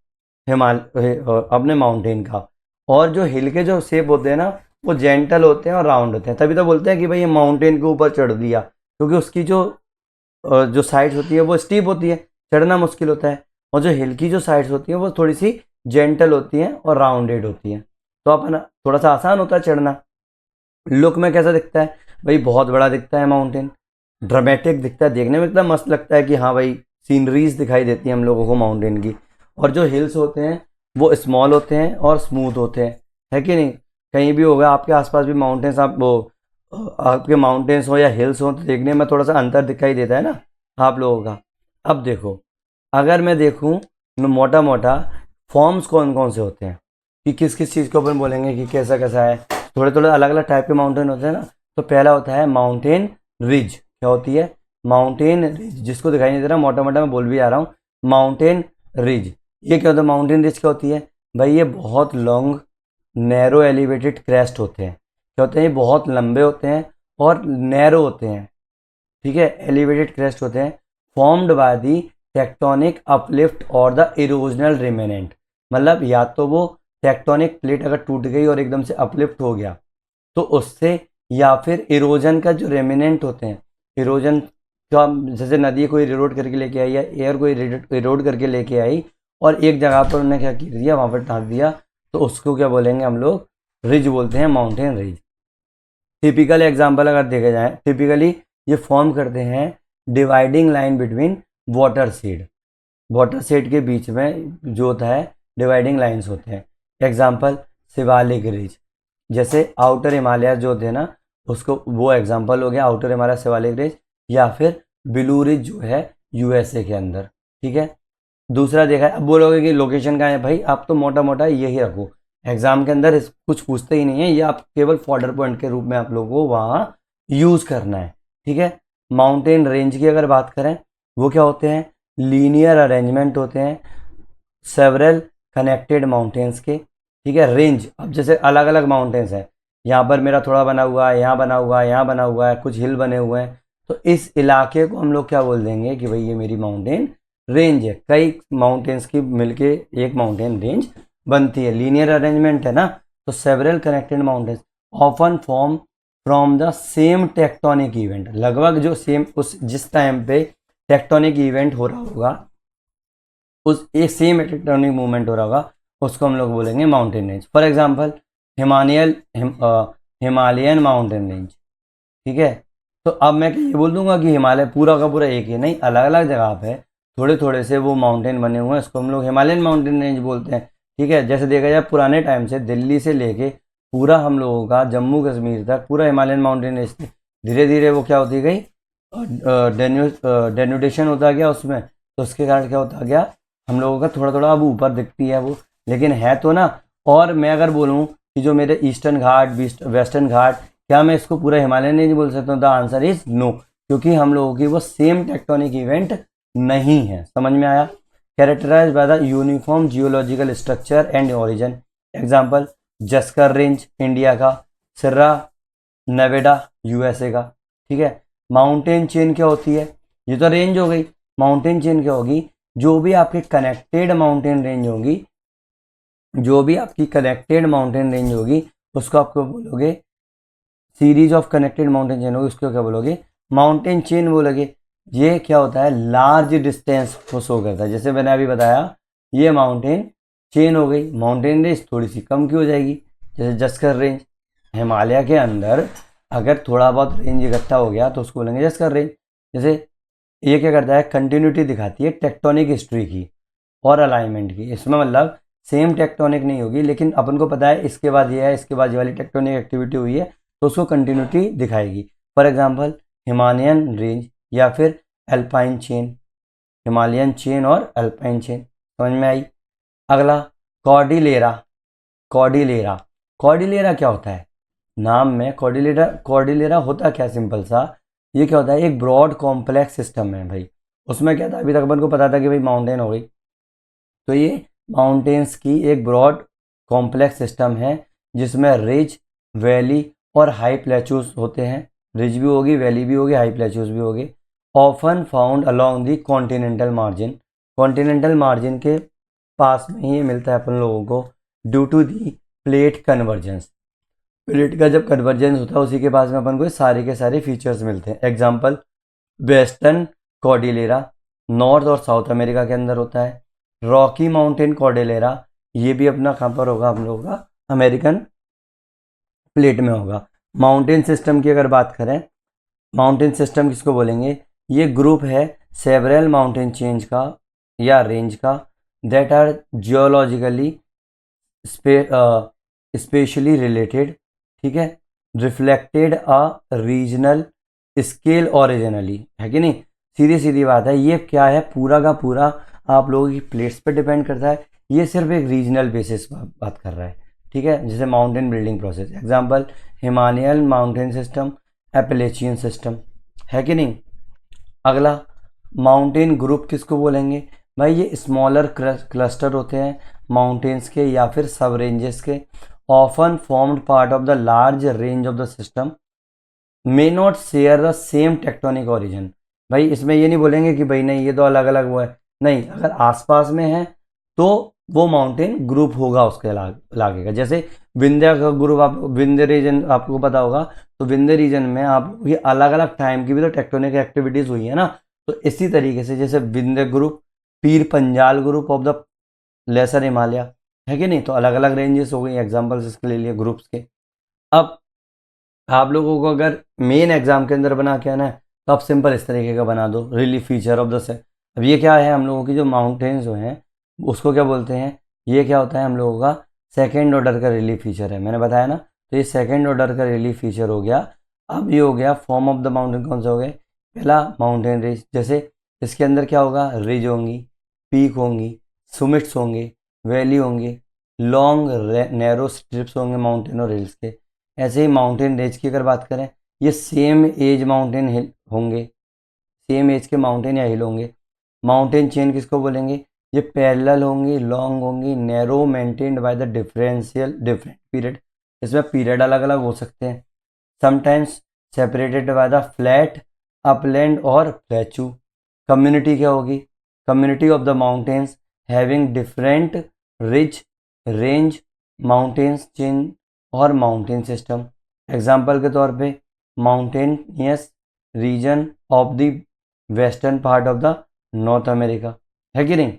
अपने माउंटेन का। और जो हिल के जो शेप होते हैं ना वो जेंटल होते हैं और राउंड होते हैं। तभी तो बोलते हैं कि भाई ये माउंटेन के ऊपर चढ़ दिया, क्योंकि उसकी जो साइड्स होती है वो स्टीप होती है, चढ़ना मुश्किल होता है। और जो हिल की जो साइड्स होती हैं वो थोड़ी सी जेंटल होती हैं और राउंडेड होती हैं, तो अपना थोड़ा सा आसान होता है चढ़ना। लुक में कैसा दिखता है भाई? बहुत बड़ा दिखता है माउंटेन, ड्रामेटिक दिखता है, देखने में एकदम मस्त लगता है कि हाँ भाई सीनरीज दिखाई देती है हम लोगों को माउंटेन की। और जो हिल्स होते हैं वो स्मॉल होते हैं और स्मूथ होते हैं, है कि नहीं। कहीं भी होगा आपके आसपास भी माउंटेन्स, आप वो आपके माउंटेन्स हो या हिल्स हो तो देखने में थोड़ा सा अंतर दिखाई देता है ना आप लोगों का। अब देखो अगर मैं देखूं मोटा मोटा फॉर्म्स कौन कौन से होते हैं, कि किस किस चीज़ के ऊपर बोलेंगे कि कैसा कैसा है। थोड़े थोड़े अलग अलग टाइप के माउंटेन होते हैं ना। तो पहला होता है माउंटेन रिज। क्या होती है? माउंटेन रिज, जिसको दिखाई नहीं दे रहा, मोटा मोटा मैं बोल भी आ रहा हूँ, माउंटेन रिज। ये क्या होता है? माउंटेन रिज क्या होती है भाई? ये बहुत लॉन्ग नैरो एलिवेटेड क्रेस्ट होते हैं। क्या होते हैं? ये बहुत लंबे होते हैं और नैरो होते हैं। ठीक है, एलिवेटेड क्रेस्ट होते हैं, formed by the tectonic uplift और द इरोजनल रिमेनेंट। मतलब या तो वो टेक्टोनिक प्लेट अगर टूट गई और एकदम से अपलिफ्ट हो गया तो उससे, या फिर इरोजन का जो रेमिनेंट होते हैं, इरोजन का, जैसे नदी कोई इरोड करके लेके आई या एयर कोई इरोड करके लेके आई और एक जगह पर उन्हें क्या कर दिया, वहाँ पर ढांक दिया, तो उसको क्या बोलेंगे हम लोग? रिज बोलते हैं, माउंटेन रिज। टिपिकल एग्जाम्पल अगर देखे जाए, टिपिकली ये फॉर्म करते हैं dividing line between water seed. Water seed के बीच में जो होता है डिवाइडिंग लाइंस होते हैं। एग्जाम्पल शिवालिक रिज, जैसे आउटर हिमालय जो होते हैं ना उसको, वो एग्जाम्पल हो गया आउटर हिमालय शिवालिक रिज। या फिर ब्लू रिज जो है यूएसए के अंदर, ठीक है। दूसरा देखा है, अब बोलोगे कि लोकेशन कहाँ है भाई, आप तो मोटा मोटा यही रखो, एग्जाम के अंदर कुछ पूछते ही नहीं है, ये आप केवल फॉर्डर पॉइंट के रूप में आप लोगों को वहाँ यूज़ करना है, ठीक है। माउंटेन रेंज की अगर बात करें, वो क्या होते हैं, लीनियर अरेंजमेंट होते हैं सेवरल कनेक्टेड माउंटेन्स के, ठीक है। रेंज, अब जैसे अलग अलग माउंटेन्स हैं, यहाँ पर मेरा थोड़ा बना हुआ है, यहाँ बना हुआ है, यहाँ बना हुआ है, कुछ हिल बने हुए हैं, तो इस इलाके को हम लोग क्या बोल देंगे कि भाई ये मेरी माउंटेन रेंज है। कई माउंटेन्स की मिलके एक माउंटेन रेंज बनती है, लीनियर अरेंजमेंट है ना, तो several connected mountains often form from the same tectonic event, लगभग जो सेम उस जिस टाइम पे टेक्टोनिक इवेंट हो रहा होगा, उस एक सेम टेक्टोनिक मूवमेंट हो रहा होगा, उसको हम लोग बोलेंगे mountain range. For example Himalayan mountain range, ठीक है। तो अब मैं ये बोल दूंगा कि हिमालय पूरा का पूरा एक ही नहीं, अलग अलग जगह पे थोड़े थोड़े से वो माउंटेन बने हुए हैं, इसको हम लोग हिमालयन माउंटेन रेंज बोलते हैं, ठीक है। जैसे देखा जाए पुराने टाइम से दिल्ली से लेके पूरा हम लोगों का जम्मू कश्मीर तक पूरा हिमालयन माउंटेन रेंज थी, धीरे धीरे वो क्या होती गई, डेन्यूटेशन होता गया उसमें, तो उसके कारण क्या होता गया, हम लोगों का थोड़ा थोड़ा अब ऊपर दिखती है वो, लेकिन है तो ना। और मैं अगर बोलूँ कि जो मेरे ईस्टर्न घाट वेस्टर्न घाट, क्या मैं इसको पूरा हिमालयन रेंज बोल सकता हूँ? द आंसर इज नो, क्योंकि हम लोगों की वो सेम टेक्टोनिक इवेंट नहीं है। समझ में आया? Characterize by the uniform geological structure and origin, example Zanskar range India का, सिर्रा नेवेडा यूएसए का, ठीक है। माउंटेन चेन क्या होती है? ये तो रेंज हो गई। माउंटेन चेन क्या होगी? जो भी आपके कनेक्टेड माउंटेन रेंज होगी, जो भी आपकी कनेक्टेड माउंटेन रेंज होगी, उसको आपको बोलोगे series of connected mountain chain होगी, उसको क्या बोलोगे? माउंटेन चेन बोलोगे। ये क्या होता है? लार्ज डिस्टेंस को शो करता है। जैसे मैंने अभी बताया, ये माउंटेन चेन हो गई, माउंटेन रेंज थोड़ी सी कम की हो जाएगी, जैसे जस्कर रेंज। हिमालय के अंदर अगर थोड़ा बहुत रेंज इकट्ठा हो गया तो उसको बोलेंगे जस्कर रेंज। जैसे ये क्या करता है? कंटिन्यूटी दिखाती है टेक्टोनिक हिस्ट्री की और अलाइनमेंट की। इसमें मतलब सेम टेक्टोनिक नहीं होगी, लेकिन अपन को पता है इसके बाद ये है, इसके बाद ये वाली टेक्टोनिक एक्टिविटी हुई है, तो उसको कंटिन्यूटी दिखाएगी। फॉर एग्जांपल हिमालयन रेंज या फिर अल्पाइन चेन, हिमालयन चेन और अल्पाइन चेन। समझ में आई? अगला कॉर्डिलेरा। कॉर्डिलेरा, कॉर्डिलेरा क्या होता है? नाम में कॉर्डिलेरा, कॉर्डिलेरा होता क्या? सिंपल सा, ये क्या होता है? एक ब्रॉड कॉम्प्लेक्स सिस्टम है भाई। उसमें क्या था? अभी तक अपन को पता था कि भाई माउंटेन हो गई, तो ये माउंटेन्स की एक ब्रॉड कॉम्प्लेक्स सिस्टम है, जिसमें रिज, वैली और हाई प्लेचूज होते हैं। रिज भी होगी, वैली भी होगी, हाई प्लेचूज भी होगी। Often found along the continental margin, continental margin के पास में ही मिलता है अपन लोगों को, due to the plate convergence. Plate का जब कन्वर्जेंस होता है, उसी के पास में अपन को सारे के सारे फीचर्स मिलते हैं। एग्जाम्पल वेस्टर्न कॉर्डिलेरा, नॉर्थ और साउथ अमेरिका के अंदर होता है। रॉकी माउंटेन कॉर्डिलेरा, ये भी अपना कहाँ पर होगा? हम लोगों का अमेरिकन प्लेट में होगा। माउंटेन सिस्टम की अगर बात करें, माउंटेन सिस्टम किसको बोलेंगे? ये ग्रुप है सेवरल माउंटेन चेंज का या रेंज का, that are geologically specially related, ठीक है, reflected a regional scale originally, है कि नहीं? सीधी सीधी बात है, ये क्या है? पूरा का पूरा आप लोगों की प्लेट्स पे डिपेंड करता है। ये सिर्फ एक रीजनल बेसिस बात कर रहा है, ठीक है। जैसे mountain building process, example Himalayan mountain system, Appalachian system, है कि नहीं? अगला माउंटेन ग्रुप किसको बोलेंगे? भाई ये स्मॉलर क्लस्टर होते हैं माउंटेन्स के या फिर सब रेंजेस के, often formed part of the large range of the system, may not share the same tectonic origin. भाई इसमें ये नहीं बोलेंगे कि भाई नहीं ये तो अलग अलग वो है, नहीं, अगर आसपास में है तो वो माउंटेन ग्रुप होगा उसके लागेगा। जैसे विंध्य का ग्रुप, आप विंध्य रीजन आपको पता होगा, तो विंध्य रीजन में आप ये अलग अलग टाइम की भी तो टेक्टोनिक एक्टिविटीज हुई है ना, तो इसी तरीके से जैसे Vindhya group, Pir Panjal group of the lesser Himalaya, है कि नहीं? तो अलग अलग रेंजेस हो गई, एग्जाम्पल्स इसके ले लिए ग्रुप्स के। अब आप लोगों को अगर मेन एग्जाम के अंदर बना के आना है, तो आप सिंपल इस तरीके का बना दो, रिलीफ फीचर ऑफ द से। अब ये क्या है? हम लोगों की जो माउंटेन्स जो हैं उसको क्या बोलते हैं? ये क्या होता है? हम लोगों का सेकेंड ऑर्डर का रिलीफ फीचर है, मैंने बताया ना। तो ये सेकेंड ऑर्डर का रिलीफ फीचर हो गया। अब ये हो गया फॉर्म ऑफ द माउंटेन, कौन सा हो गया? पहला माउंटेन रेंज, जैसे इसके अंदर क्या होगा, रिज होंगी, पीक होंगी, सुमिट्स होंगे, वैली होंगे, लॉन्ग नैरो स्ट्रिप्स होंगे माउंटेन और हिल्स के। ऐसे ही माउंटेन रेंज की अगर बात करें, ये सेम एज माउंटेन हिल होंगे, सेम एज के माउंटेन या हिल होंगे। माउंटेन चेन किसको बोलेंगे, ये पैरेलल होंगी, लॉन्ग होंगी, narrow, maintained by the different period. इसमें पीरियड अलग अलग हो सकते हैं। Sometimes separated by the flat upland और प्लेचू। कम्युनिटी क्या होगी, community of the mountains having different ridge, range, mountains chain और माउंटेन सिस्टम। एग्जाम्पल के तौर पे mountainous region of the western part of the north America, है कि नहीं।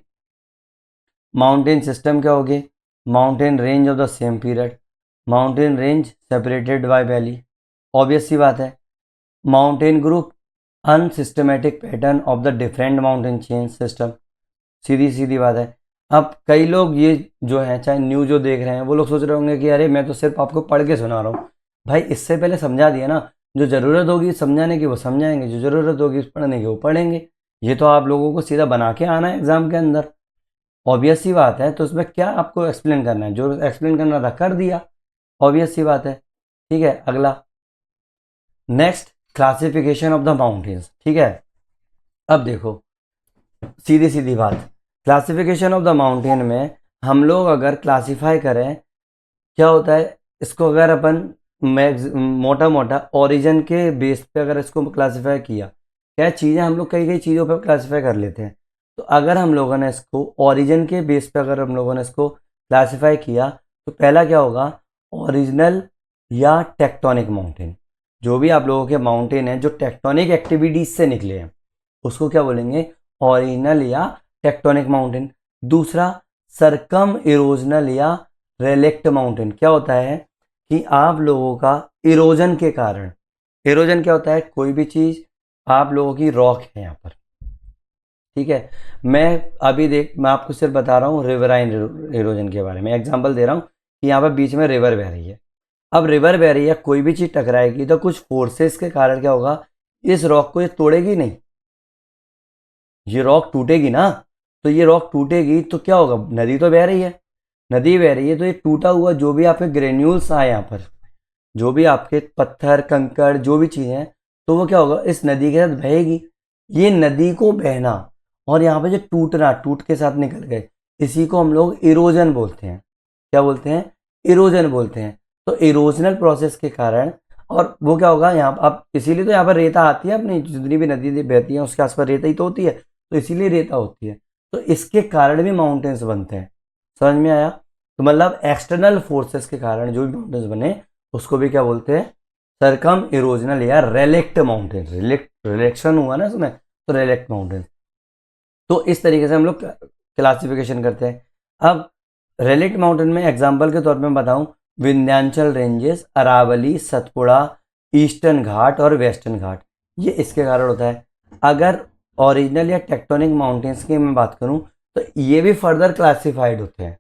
माउंटेन सिस्टम क्या हो गए, mountain range of the same period, mountain range separated by valley. Obvious सी बात है। Mountain group unsystematic pattern of the different mountain chain system. सीधी सीधी बात है। अब कई लोग ये जो है, चाहे न्यूज जो देख रहे हैं, वो लोग सोच रहे होंगे कि अरे मैं तो सिर्फ आपको पढ़ के सुना रहा हूँ। भाई इससे पहले समझा दिया ना, जो ज़रूरत होगी समझाने की वो समझाएंगे, जो ज़रूरत होगी पढ़ने की वो पढ़ेंगे। ये तो आप लोगों को सीधा बना के आना है एग्जाम के अंदर, ऑब्वियस सी बात है। तो इसमें क्या आपको एक्सप्लेन करना है, जो एक्सप्लेन करना था कर दिया, ऑब्वियस सी बात है। ठीक है, अगला next classification of the mountains. ठीक है, अब देखो सीधी सीधी बात, क्लासिफिकेशन ऑफ द माउंटेन में हम लोग अगर क्लासिफाई करें, क्या होता है, इसको अगर अपन मोटा मोटा ओरिजिन के बेस पे अगर इसको क्लासिफाई किया, क्या चीज़ें हम लोग कई कई चीज़ों पे क्लासिफाई कर लेते हैं। तो अगर हम लोगों ने इसको ओरिजिन के बेस पे अगर हम लोगों ने इसको क्लासिफाई किया, तो पहला क्या होगा, ओरिजिनल या टेक्टोनिक माउंटेन। जो भी आप लोगों के माउंटेन हैं जो टेक्टोनिक एक्टिविटीज से निकले हैं, उसको क्या बोलेंगे, ओरिजिनल या टेक्टोनिक माउंटेन। दूसरा सरकम इरोजनल या रेलेक्ट माउंटेन। क्या होता है कि आप लोगों का इरोजन के कारण, इरोजन क्या होता है, कोई भी चीज आप लोगों की रॉक है यहाँ पर, ठीक है। मैं आपको सिर्फ बता रहा हूँ रिवराइन इरोजन के बारे में, एग्जांपल दे रहा हूँ कि यहाँ पर बीच में रिवर बह रही है। अब रिवर बह रही है, कोई भी चीज टकराएगी तो कुछ फोर्सेस के कारण क्या होगा, इस रॉक को ये तोड़ेगी नहीं, ये रॉक टूटेगी ना। तो ये रॉक टूटेगी तो क्या होगा, नदी तो बह रही है, नदी बह रही है तो ये टूटा हुआ जो भी आपके ग्रेन्यूल्स आए यहाँ पर, जो भी आपके पत्थर कंकड़ जो भी चीज़ें हैं, तो वो क्या होगा, इस नदी के साथ बहेगी। ये नदी को बहना और यहाँ पे जो टूटना, टूट के साथ निकल गए, इसी को हम लोग इरोजन बोलते हैं। क्या बोलते हैं, इरोजन बोलते हैं। तो इरोजनल प्रोसेस के कारण, और वो क्या होगा यहाँ अब इसीलिए तो यहाँ पर रेता आती है, अपनी जितनी भी नदी बहती है उसके आसपास रेता ही तो होती है, तो इसीलिए रेता होती है। तो इसके कारण भी माउंटेन्स बनते हैं। समझ में आया। तो मतलब एक्सटर्नल फोर्सेस के कारण जो भी माउंटेन्स बने उसको भी क्या बोलते हैं, सरकम इरोजनल या रेलेक्ट माउंटेन। रिलेक्शन हुआ ना इसमें, तो रेलेक्ट माउंटेन। तो इस तरीके से हम लोग क्लासिफिकेशन करते हैं। अब रेलेक्ट माउंटेन में एग्जांपल के तौर पे मैं बताऊं, विंध्याचल रेंजेस, अरावली, सतपुड़ा, ईस्टर्न घाट और वेस्टर्न घाट, ये इसके कारण होता है। अगर ओरिजिनल या टेक्टोनिक माउंटेन्स की मैं बात करूं तो ये भी फर्दर क्लासिफाइड होते हैं,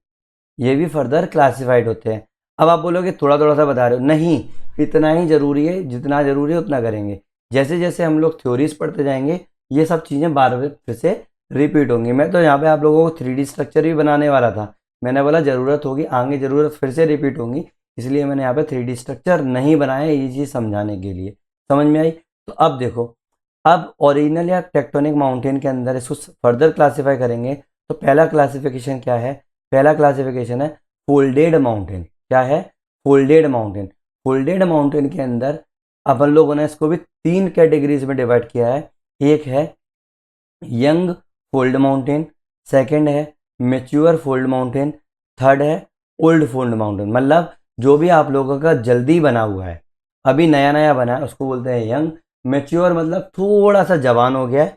ये भी फर्दर क्लासिफाइड होते हैं। अब आप बोलोगे थोड़ा थोड़ा सा बता रहे हो, नहीं, इतना ही जरूरी है, जितना जरूरी है उतना करेंगे। जैसे जैसे हम लोग थ्योरीज पढ़ते जाएंगे ये सब चीज़ें बार बार फिर से रिपीट होंगी। मैं तो यहाँ पे आप लोगों को 3D स्ट्रक्चर भी बनाने वाला था, मैंने बोला ज़रूरत होगी आगे, ज़रूरत फिर से रिपीट होंगी, इसलिए मैंने यहाँ पे 3D स्ट्रक्चर नहीं बनाया, ये चीज़ समझाने के लिए। समझ में आई। तो अब देखो, अब ओरिजिनल या टेक्टोनिक माउंटेन के अंदर इसको फर्दर क्लासीफाई करेंगे। तो पहला क्लासिफिकेशन क्या है, पहला क्लासिफिकेशन है फोल्डेड माउंटेन। क्या है, फोल्डेड माउंटेन। फोल्डेड माउंटेन के अंदर अपन लोगों ने इसको भी 3 कैटेगरीज में डिवाइड किया है। एक है यंग फोल्ड माउंटेन, सेकंड है मेच्योर फोल्ड माउंटेन, थर्ड है ओल्ड फोल्ड माउंटेन। मतलब जो भी आप लोगों का जल्दी बना हुआ है, अभी नया नया बना है, उसको बोलते हैं यंग। मेच्योर मतलब थोड़ा सा जवान हो गया है,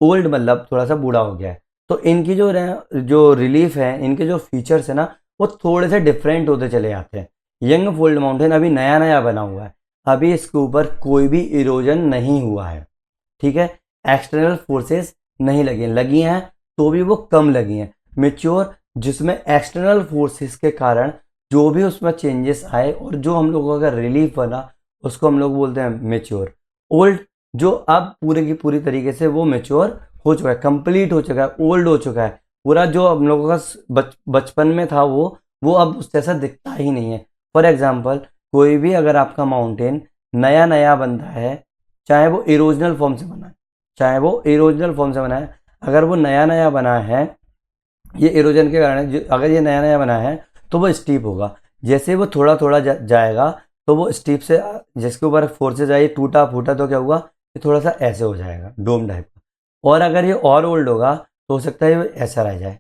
ओल्ड मतलब थोड़ा सा बूढ़ा हो गया है। तो इनकी जो रिलीफ है, इनके जो फीचर्स है ना, वो थोड़े से डिफरेंट होते चले जाते हैं। यंग फोल्ड माउंटेन अभी नया नया बना हुआ है, अभी इसके ऊपर कोई भी इरोजन नहीं हुआ है, ठीक है, एक्सटर्नल फोर्सेस नहीं लगी हैं तो भी वो कम लगी हैं। मेच्योर जिसमें एक्सटर्नल फोर्सेस के कारण जो भी उसमें चेंजेस आए और जो हम लोगों का रिलीफ बना, उसको हम लोग बोलते हैं मेच्योर। ओल्ड जो अब पूरे की पूरी तरीके से वो मेच्योर हो चुका है, कंप्लीट हो चुका है, ओल्ड हो चुका है। पूरा जो हम लोगों का बचपन में था वो अब उस जैसा दिखता ही नहीं है। फॉर एग्जाम्पल, कोई भी अगर आपका माउंटेन नया नया बनता है, चाहे वो इरोजनल फॉर्म से बना है, चाहे वो इरोजनल फॉर्म से बना है, अगर वो नया नया बना है, ये इरोजन के कारण अगर ये नया नया बना है तो वो स्टीप होगा। जैसे वो थोड़ा थोड़ा जाएगा तो वो स्टीप से जिसके ऊपर फोर्सेज आए टूटा फूटा तो क्या हुआ, ये थोड़ा सा ऐसे हो जाएगा डोम टाइप का। और अगर ये और ओल्ड होगा तो हो सकता है ये ऐसा रह जाए।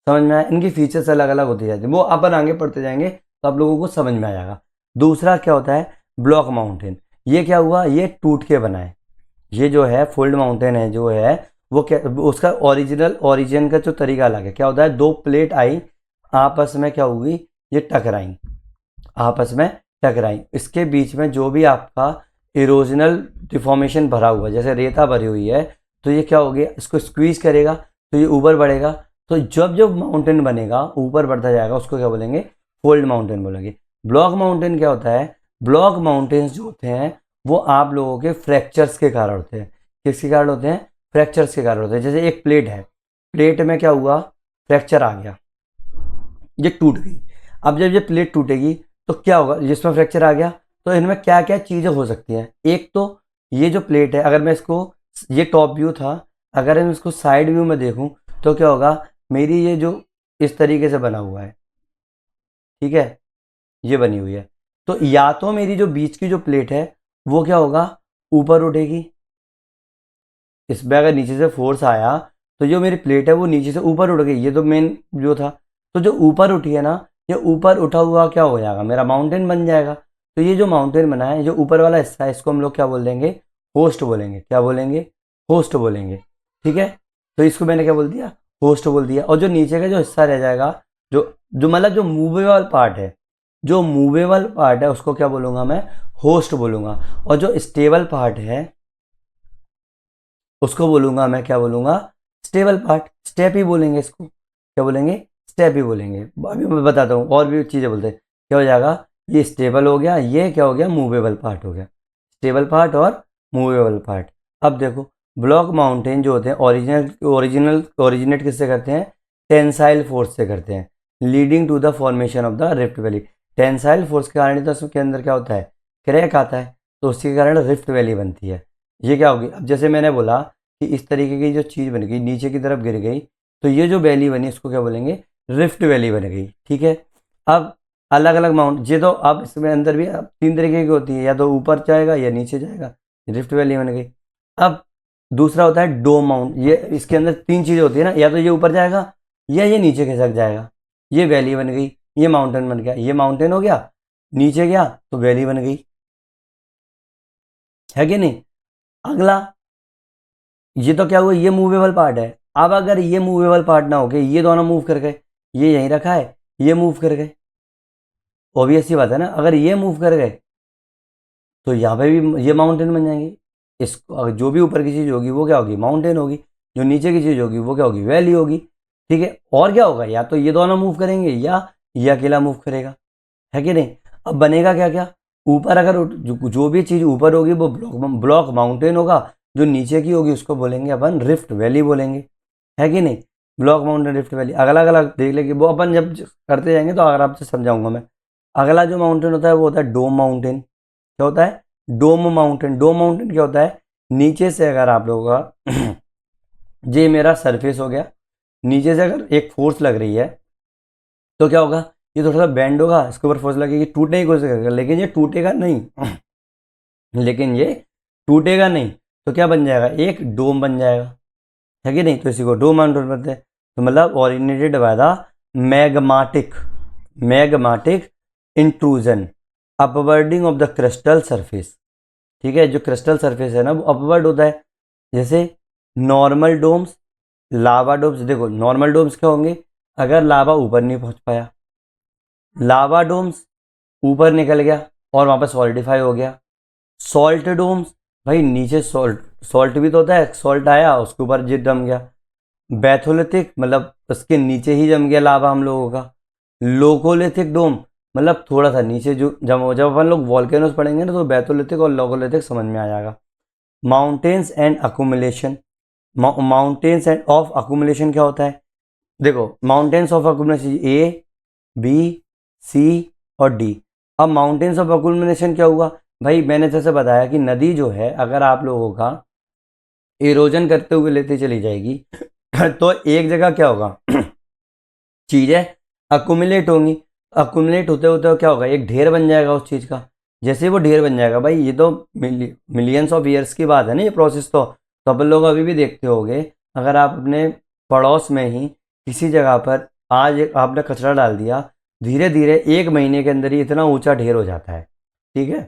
समझ में आया? इनकी फीचर्स अलग अलग होती जाती है, वो अपन आगे पढ़ते जाएंगे तो आप लोगों को समझ में आ जाएगा। दूसरा क्या होता है, ब्लॉक माउंटेन। ये क्या हुआ, ये टूट के बना है। ये जो है फोल्ड माउंटेन है जो है वो क्या, उसका ओरिजिन का जो तरीका अलग है। क्या होता है, दो प्लेट आई आपस में क्या हुई, ये टकराई, आपस में टकराई। इसके बीच में जो भी आपका इरोजनल डिफॉर्मेशन भरा हुआ है, जैसे रेता भरी हुई है, तो ये क्या हो गया, इसको स्क्वीज करेगा तो ये ऊपर बढ़ेगा। तो जब जब माउंटेन बनेगा ऊपर बढ़ता जाएगा, उसको क्या बोलेंगे, फोल्ड माउंटेन बोलेंगे। ब्लॉक माउंटेन क्या होता है, ब्लॉक माउंटेन्स जो होते हैं वो आप लोगों के फ्रैक्चर्स के कारण होते हैं। किसके कारण होते हैं, फ्रैक्चर्स के कारण होते हैं। जैसे एक प्लेट है, प्लेट में क्या हुआ, फ्रैक्चर आ गया, ये टूट गई। अब जब ये प्लेट टूटेगी तो क्या होगा, जिसमें फ्रैक्चर आ गया तो इनमें क्या क्या चीज़ें हो सकती हैं। एक तो ये जो प्लेट है, अगर मैं इसको, ये टॉप व्यू था, अगर मैं इसको साइड व्यू में देखूं तो क्या होगा, मेरी ये जो इस तरीके से बना हुआ है, ठीक है, ये बनी हुई है, तो या तो मेरी जो बीच की जो प्लेट है वो क्या होगा, ऊपर उठेगी। इसमें अगर नीचे से फोर्स आया तो जो मेरी प्लेट है वो नीचे से ऊपर उठ गई, ये तो मेन जो था। तो जो ऊपर उठी है ना, ये ऊपर उठा हुआ क्या हो जाएगा, मेरा माउंटेन बन जाएगा। तो ये जो माउंटेन बना है, जो ऊपर वाला हिस्सा है, इसको हम लोग क्या बोल देंगे, होस्ट बोलेंगे। क्या बोलेंगे, होस्ट बोलेंगे। ठीक है, तो इसको मैंने क्या बोल दिया, होस्ट बोल दिया। और जो नीचे का जो हिस्सा रह जाएगा, जो जो मतलब जो मूवेबल पार्ट है, जो मूवेबल पार्ट है उसको क्या बोलूंगा मैं, होस्ट बोलूंगा। और जो स्टेबल पार्ट है उसको बोलूंगा मैं, क्या बोलूंगा, स्टेबल पार्ट, स्टेप ही बोलेंगे इसको। क्या बोलेंगे, स्टेप ही बोलेंगे। अभी मैं बताता हूँ और भी चीज़ें बोलते हैं। क्या हो जाएगा, ये स्टेबल हो गया, ये क्या हो गया, मूवेबल पार्ट हो गया। स्टेबल पार्ट और मूवेबल पार्ट। अब देखो, ब्लॉक माउंटेन जो होते हैं ओरिजिनेट किससे करते हैं, टेंसाइल फोर्स से करते हैं, leading to the formation of the rift valley. Tensile force के कारण तो उसके अंदर क्या होता है, क्रैक आता है, तो उसके कारण रिफ्ट वैली बनती है। ये क्या होगी, अब जैसे मैंने बोला कि इस तरीके की जो चीज़ बन गई, नीचे की तरफ गिर गई, तो ये जो वैली बनी इसको क्या बोलेंगे, रिफ्ट वैली बन गई। ठीक है, अब अलग अलग माउंट, ये तो अब इसमें अंदर भी अब तीन तरीके की होती है, या तो ऊपर जाएगा या नीचे जाएगा, रिफ्ट वैली बन गई। अब दूसरा होता है डोम माउंट। ये इसके अंदर तीन चीज़ें होती है ना, या तो ये ऊपर जाएगा या ये नीचे खिसक जाएगा। ये वैली बन गई, ये माउंटेन बन गया, ये माउंटेन हो गया, नीचे गया तो वैली बन गई, है कि नहीं। अगला, ये तो क्या हुआ, ये मूवेबल पार्ट है। अब अगर ये मूवेबल पार्ट ना होके ये दोनों मूव कर गए, ये यहीं रखा है, ये मूव कर गए, ऑब्वियस सी बात है ना, अगर ये मूव कर गए तो यहाँ पे भी ये माउंटेन बन जाएंगे। इसको जो भी ऊपर की चीज़ होगी वो क्या होगी, माउंटेन होगी, जो नीचे की चीज़ होगी वो क्या होगी, वैली होगी। ठीक है, और क्या होगा, या तो ये दोनों मूव करेंगे या ये अकेला मूव करेगा, है कि नहीं। अब बनेगा क्या क्या, ऊपर अगर जो भी चीज़ ऊपर होगी वो ब्लॉक माउंटेन होगा, जो नीचे की होगी उसको बोलेंगे अपन रिफ्ट वैली बोलेंगे, है कि नहीं। ब्लॉक माउंटेन, रिफ्ट वैली अलग अलग देख लेंगे, वो अपन जब करते जाएंगे तो अगर आपसे समझाऊंगा मैं। अगला जो माउंटेन होता है वो होता है डोम माउंटेन। क्या होता है, डोम माउंटेन। डोम माउंटेन क्या होता है, नीचे से अगर आप लोगों का ये मेरा सरफेस हो गया, नीचे से अगर एक फोर्स लग रही है तो क्या होगा, ये थोड़ा सा बैंड होगा, इसके ऊपर फोर्स लगेगी, टूटने की कोशिश करेगा, लेकिन ये टूटेगा नहीं लेकिन ये टूटेगा नहीं, तो क्या बन जाएगा, एक डोम बन जाएगा, है कि नहीं। तो इसी को डोम माउंटेन बोलते हैं। तो मतलब originated by the magmatic magmatic intrusion, upwarping of the crystal surface. ठीक है, जो क्रिस्टल सरफेस है ना वो अपवर्ड होता है। जैसे नॉर्मल डोम्स, लावा डोम्स। देखो नॉर्मल डोम्स क्या होंगे, अगर लावा ऊपर नहीं पहुंच पाया, लावा डोम्स ऊपर निकल गया और वहां पर सॉलिडिफाई हो गया। सॉल्ट डोम्स, भाई नीचे सॉल्ट, सॉल्ट भी तो होता है, सॉल्ट आया उसके ऊपर जिट जम गया। बैथोलिथिक मतलब उसके नीचे ही जम गया लावा हम लोगों का। लोकोलिथिक डोम मतलब थोड़ा सा नीचे जो जब अपन लोग वॉल्केनोस पढ़ेंगे ना तो बैथोलिथिक और लोकोलिथिक समझ में आ जाएगा। Mountains and accumulation. Mountains and of accumulation क्या होता है? देखो, mountains of accumulation A, B, C और डी। अब माउंटेन्स ऑफ अकुमुलेशन क्या हुआ भाई? मैंने जैसे बताया कि नदी जो है अगर आप लोगों का इरोजन करते हुए लेते चली जाएगी तो एक जगह क्या होगा चीज़ें अकुमुलेट होंगी। अकुमुलेट होते होते क्या होगा? एक ढेर बन जाएगा उस चीज़ का। जैसे वो ढेर बन जाएगा भाई, ये तो मिलियंस ऑफ ईयर्स की बात है ना ये प्रोसेस। तो अपन लोग अभी भी देखते होंगे, अगर आप अपने पड़ोस में ही किसी जगह पर आज एक आपने कचरा डाल दिया, धीरे धीरे 1 महीने के अंदर ही इतना ऊंचा ढेर हो जाता है। ठीक है,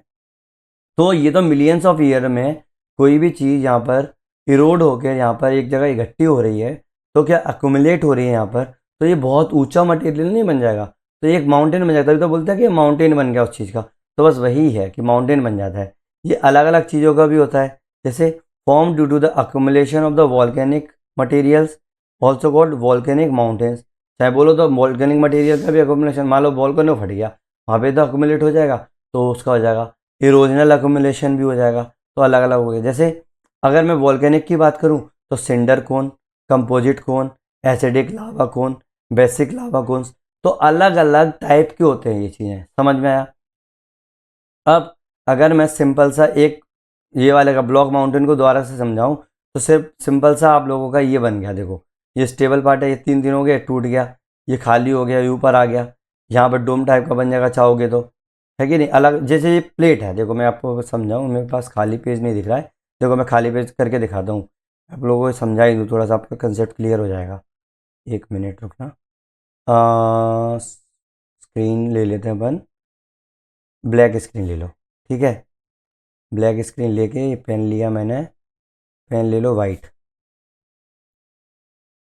तो ये तो मिलियंस ऑफ ईयर में कोई भी चीज़ यहाँ पर इरोड होकर यहाँ पर एक जगह इकट्ठी हो रही है, तो क्या अकुमुलेट हो रही है यहाँ पर, तो ये बहुत ऊंचा मटेरियल नहीं बन जाएगा, तो ये एक माउंटेन बन जाता है। तो बोलते हैं कि माउंटेन बन गया उस चीज़ का, तो बस वही है कि माउंटेन बन जाता है। ये अलग अलग चीज़ों का भी होता है, जैसे form due to the accumulation of the volcanic materials also called volcanic mountains. चाहे बोलो तो वॉल्केनिक मटेरियल का भी अकुमुलेशन, मान लो वॉल्केनो फट गया, वहाँ पे तो अकुमुलेट हो जाएगा, तो उसका हो जाएगा इरोजनल अकुमुलेशन भी हो जाएगा। तो अलग अलग हो गया। जैसे अगर मैं वॉल्केनिक की बात करूं तो सिंडर कोन, कंपोजिट कोन, एसिडिक लावा कोन, बेसिक लावा कोन्स, तो अलग अलग टाइप के होते हैं ये चीज़ें। समझ में आया? अब अगर मैं सिंपल सा एक ये वाले का ब्लॉक माउंटेन को दोबारा से समझाऊं, तो सिर्फ सिंपल सा आप लोगों का ये बन गया। देखो, ये स्टेबल पार्ट है, ये 3 दिन हो गए टूट गया, ये खाली हो गया, ये ऊपर आ गया, यहाँ पर डोम टाइप का बन जाएगा चाहोगे तो, है कि नहीं? अलग जैसे ये प्लेट है, देखो मैं आपको समझाऊँ, मेरे पास खाली पेज नहीं दिख रहा है, देखो मैं खाली पेज करके दिखाता हूँ, आप लोगों को समझा ही दूँ, थोड़ा सा आपका कंसेप्ट क्लियर हो जाएगा। 1 मिनट रुकना। स्क्रीन ले लेते हैं अपन, ब्लैक स्क्रीन ले लो। ठीक है, ब्लैक स्क्रीन लेके ये पेन लिया मैंने, पेन ले लो वाइट,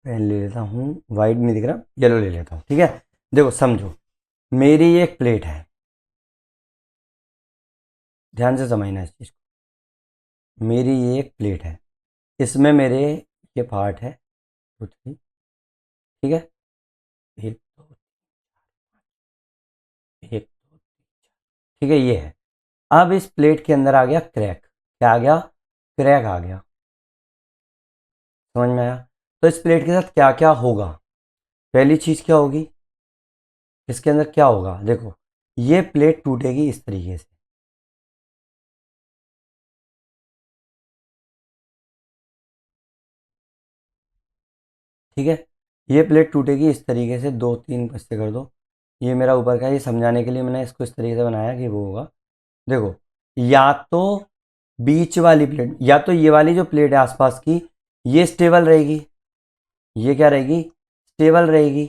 पेन ले लेता हूँ, वाइट नहीं दिख रहा, येलो ले लेता हूँ। ठीक है, देखो समझो, मेरी ये एक प्लेट है, ध्यान से समझना इस चीज़ को। मेरी ये एक प्लेट है, इसमें मेरे ये पार्ट है पृथ्वी। ठीक है, एक दो, एक दो, ठीक है, ये है। अब इस प्लेट के अंदर आ गया क्रैक। क्या आ गया? क्रैक आ गया। समझ में आया? तो इस प्लेट के साथ क्या क्या होगा? पहली चीज़ क्या होगी, इसके अंदर क्या होगा? देखो, ये प्लेट टूटेगी इस तरीके से। ठीक है, ये प्लेट टूटेगी इस तरीके से, 2 3 हिस्से कर दो। ये मेरा ऊपर का है, ये समझाने के लिए मैंने इसको इस तरीके से बनाया कि वो होगा। देखो, या तो बीच वाली प्लेट, या तो ये वाली जो प्लेट है आसपास की, ये स्टेबल रहेगी, ये क्या रहेगी? स्टेबल रहेगी।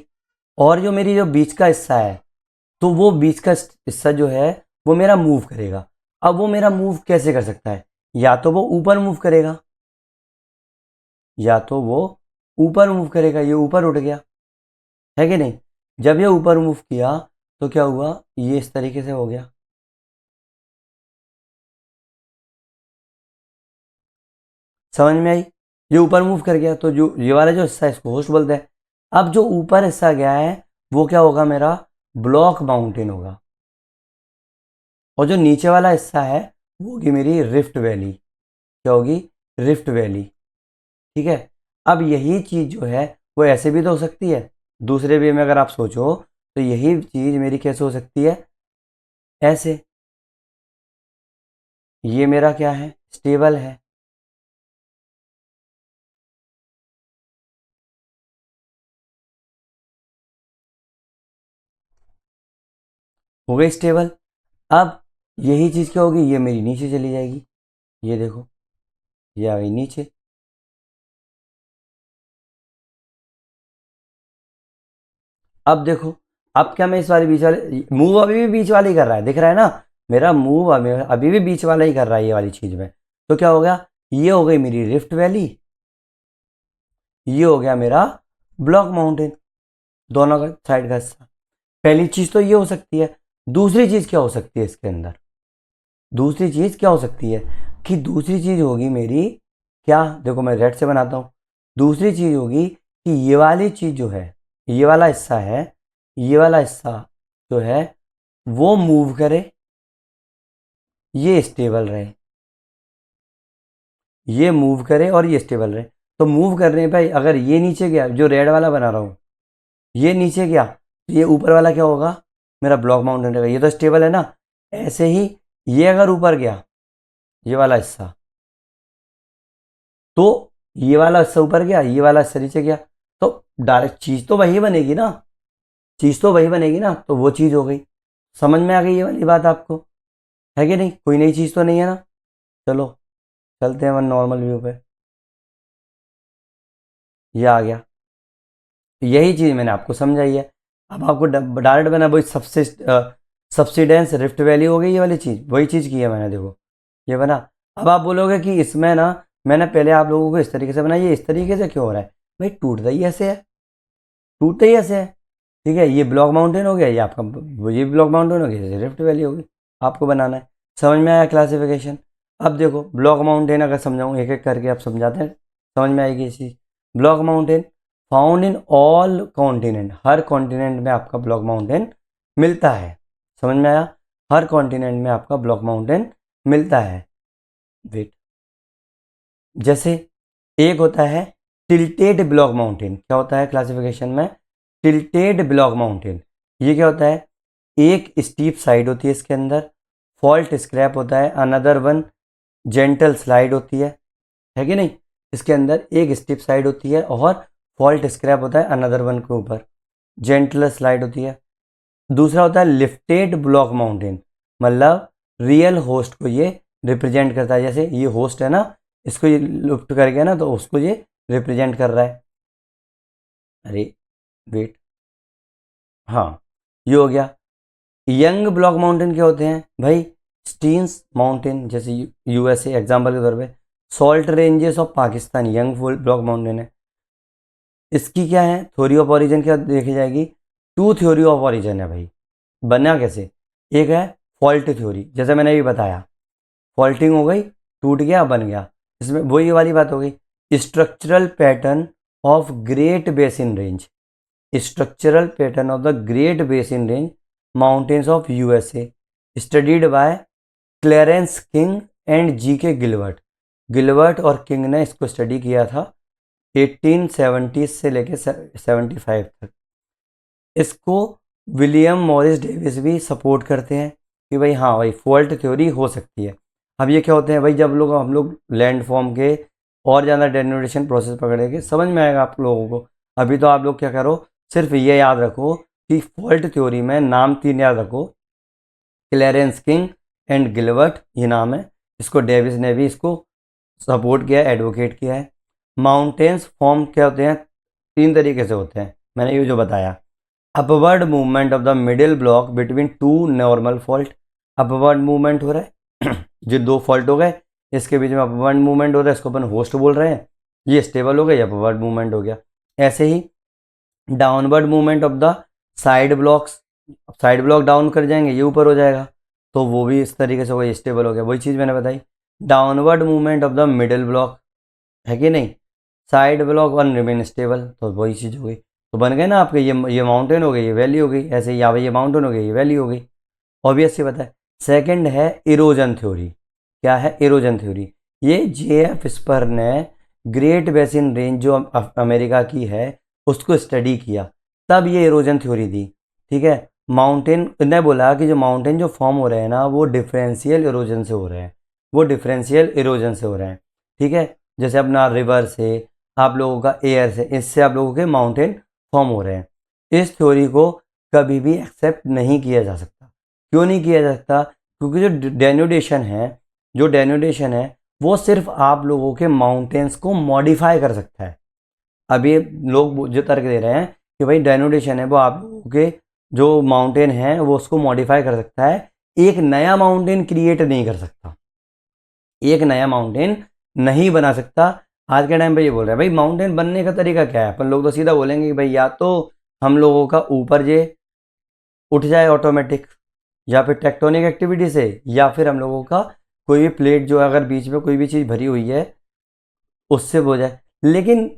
और जो मेरी जो बीच का हिस्सा है, तो वो बीच का हिस्सा जो है वो मेरा मूव करेगा। अब वो मेरा मूव कैसे कर सकता है? या तो वो ऊपर मूव करेगा, या तो वो ऊपर मूव करेगा, ये ऊपर उठ गया, है कि नहीं? जब ये ऊपर मूव किया तो क्या हुआ? ये इस तरीके से हो गया। समझ में आई? ये ऊपर मूव कर गया, तो जो ये वाला जो हिस्सा है इसको होस्ट बोलते हैं। अब जो ऊपर हिस्सा गया है वो क्या होगा? मेरा ब्लॉक माउंटेन होगा। और जो नीचे वाला हिस्सा है वो होगी मेरी रिफ्ट वैली। क्या होगी? Rift valley. ठीक है, अब यही चीज जो है वो ऐसे भी तो हो सकती है, दूसरे वे में अगर आप सोचो तो यही चीज मेरी कैसे हो सकती है? ऐसे। ये मेरा क्या है? स्टेबल है। हो गई स्टेबल। अब यही चीज क्या होगी? ये मेरी नीचे चली जाएगी, ये देखो, ये आ गई नीचे। अब देखो, अब क्या मैं इस वाले बीच वाले मूव अभी भी बीच वाले ही कर रहा है, दिख रहा है ना? मेरा मूव अभी भी बीच वाला ही कर रहा है ये वाली चीज में। तो क्या हो गया? ये हो गई मेरी रिफ्ट वैली, ये हो गया मेरा ब्लॉक माउंटेन, दोनों का साइड का हिस्सा। पहली चीज तो ये हो सकती है। दूसरी चीज क्या हो सकती है इसके अंदर? दूसरी चीज क्या हो सकती है कि दूसरी चीज होगी मेरी, क्या? देखो मैं रेड से बनाता हूं। दूसरी चीज होगी कि ये वाली चीज जो है, ये वाला हिस्सा है, ये वाला हिस्सा जो है वो मूव करे, ये स्टेबल रहे। ये मूव करे और ये स्टेबल रहे। तो मूव कर रहे हैं भाई, अगर ये नीचे गया, जो रेड वाला बना रहा हूँ, ये नीचे गया तो ये ऊपर वाला क्या होगा, मेरा ब्लॉक माउंटेन रहेगा, ये तो स्टेबल है ना। ऐसे ही ये अगर ऊपर गया, ये वाला हिस्सा, तो ये वाला हिस्सा ऊपर गया, ये वाला हिस्सा नीचे गया, तो डायरेक्ट चीज तो वही बनेगी ना, चीज तो वही बनेगी ना, तो वो चीज हो गई। समझ में आ गई ये वाली बात आपको, है कि नहीं? कोई नई चीज तो नहीं है ना। चलो चलते हैं नॉर्मल व्यू पे। ये आ गया, यही चीज मैंने आपको समझाई है। अब आपको डायरेक्ट बना वही सब्सिडेंस रिफ्ट वैली हो गई, ये वाली चीज वही चीज की है मैंने, देखो ये बना। अब आप बोलोगे कि इसमें ना मैंने पहले आप लोगों को इस तरीके से बनाया, ये इस तरीके से क्यों हो रहा है? भाई टूटता ही ऐसे है, टूटता ही ऐसे है। ठीक है, ये ब्लॉक माउंटेन हो गया, ये आपका ये ब्लॉक माउंटेन हो गया, ये रिफ्ट वैली हो गई। आपको बनाना है, समझ में आया क्लासिफिकेशन? अब देखो ब्लॉक माउंटेन अगर समझाऊँ एक एक करके, आप समझाते हैं, समझ में आएगी ये चीज़। Block mountain found in all continent, हर कॉन्टिनेंट में आपका ब्लॉक माउंटेन मिलता है। समझ में आया? हर कॉन्टिनेंट में आपका ब्लॉक माउंटेन मिलता है। वेट, जैसे एक होता है टिल्टेड ब्लॉक माउंटेन। क्या होता है क्लासिफिकेशन में? Tilted block mountain. ये क्या होता है? एक स्टीप साइड होती है इसके अंदर, फॉल्ट स्क्रैप होता है, अनदर वन जेंटल स्लाइड होती है कि नहीं? इसके अंदर एक स्टीप साइड होती है और फॉल्ट स्क्रैप होता है अनदर वन के ऊपर, जेंटल स्लाइड होती है। दूसरा होता है लिफ्टेड ब्लॉक माउंटेन, मतलब रियल होस्ट को ये रिप्रेजेंट करता है। जैसे ये होस्ट है ना, इसको ये लिफ्ट कर गया ना, तो उसको ये रिप्रेजेंट कर रहा है। अरे वेट, हाँ ये हो गया। यंग ब्लॉक माउंटेन क्या होते हैं भाई? स्टीन्स माउंटेन, जैसे यूएसए एग्जांपल के तौर पे, salt ranges of Pakistan young block mountain है। इसकी क्या है थ्योरी ऑफ ओरिजिन, क्या देखी जाएगी? टू थ्योरी ऑफ ओरिजिन है भाई। बना कैसे? एक है फॉल्ट थ्योरी, जैसे मैंने अभी बताया, फॉल्टिंग हो गई, टूट गया, बन गया। इसमें वही वाली बात हो गई। Structural pattern of Great Basin Range, structural pattern of the Great Basin Range mountains of USA, studied by Clarence King and G K गिलवर्ट। गिलवर्ट और किंग ने इसको स्टडी किया था 1870 से लेकर 75 तक। इसको विलियम मॉरिस डेविस भी सपोर्ट करते हैं कि भाई हाँ भाई फॉल्ट थ्योरी हो सकती है। अब ये क्या होते हैं भाई, जब हम लोग लैंड फॉर्म के और ज़्यादा डेनोटेशन प्रोसेस पकड़ेंगे, समझ में आएगा आप लोगों को। अभी तो आप लोग क्या करो, सिर्फ ये याद रखो कि फॉल्ट थ्योरी में नाम तीन याद रखो, क्लेरेंस किंग एंड गिलवर्ट, ये नाम है। इसको डेविस ने भी इसको सपोर्ट किया, एडवोकेट किया है। माउंटेन्स फॉर्म क्या होते हैं? तीन तरीके से होते हैं, मैंने ये जो बताया। Upward movement of the middle block between two normal fault, upward movement हो रहा है जो दो फॉल्ट हो गए, इसके बीच में अपवर्ड मूवमेंट हो रहा है, इसको अपन होस्ट बोल रहे हैं। ये स्टेबल हो गया, ये अपवर्ड मूवमेंट हो गया। ऐसे ही downward movement of the side blocks, side block down कर जाएंगे, ये ऊपर हो जाएगा, तो वो भी इस तरीके से हो गया, स्टेबल हो गया। वही चीज़ मैंने बताई। Downward movement of the middle block, है कि नहीं? Side block one remain stable, तो वही चीज़ हो गई। तो बन गए ना आपके, ये माउंटेन हो गई, ये वैली हो गई। ऐसे ही यहाँ पे ये माउंटेन हो गई, ये वैली हो गई। ऑब्वियस सी बात है। सेकेंड है इरोजन थ्योरी। क्या है इरोजन थ्योरी? ये जे.एफ. स्पर ने ग्रेट बेसिन रेंज जो अमेरिका की है उसको स्टडी किया, तब ये इरोजन थ्योरी दी। ठीक है, माउंटेन ने बोला कि जो माउंटेन जो फॉर्म हो रहे हैं ना, वो डिफरेंशियल इरोजन से हो रहे हैं, वो डिफरेंशियल इरोजन से हो रहे हैं। ठीक है, जैसे अपना रिवर से, आप लोगों का एयर से, इससे आप लोगों के माउंटेन फॉर्म हो रहे हैं। इस थ्योरी को कभी भी एक्सेप्ट नहीं किया जा सकता। क्यों नहीं किया जा सकता? क्योंकि जो डेनोटेशन है, जो डेनोटेशन है वो सिर्फ आप लोगों के माउंटेन्स को मॉडिफाई कर सकता है। अब ये लोग जो तर्क दे रहे हैं कि भाई डेनोटेशन है वो आप लोगों के जो माउंटेन है वो उसको मॉडिफाई कर सकता है, एक नया माउंटेन क्रिएट नहीं कर सकता, एक नया माउंटेन नहीं बना सकता। आज के टाइम पे ये बोल रहे हैं भाई माउंटेन बनने का तरीका क्या है? अपन लोग तो सीधा बोलेंगे कि भाई या तो हम लोगों का ऊपर ये उठ जाए ऑटोमेटिक, या फिर टेक्टोनिक एक्टिविटी से, या फिर हम लोगों का कोई भी प्लेट जो अगर बीच में कोई भी चीज़ भरी हुई है उससे हो जाए। लेकिन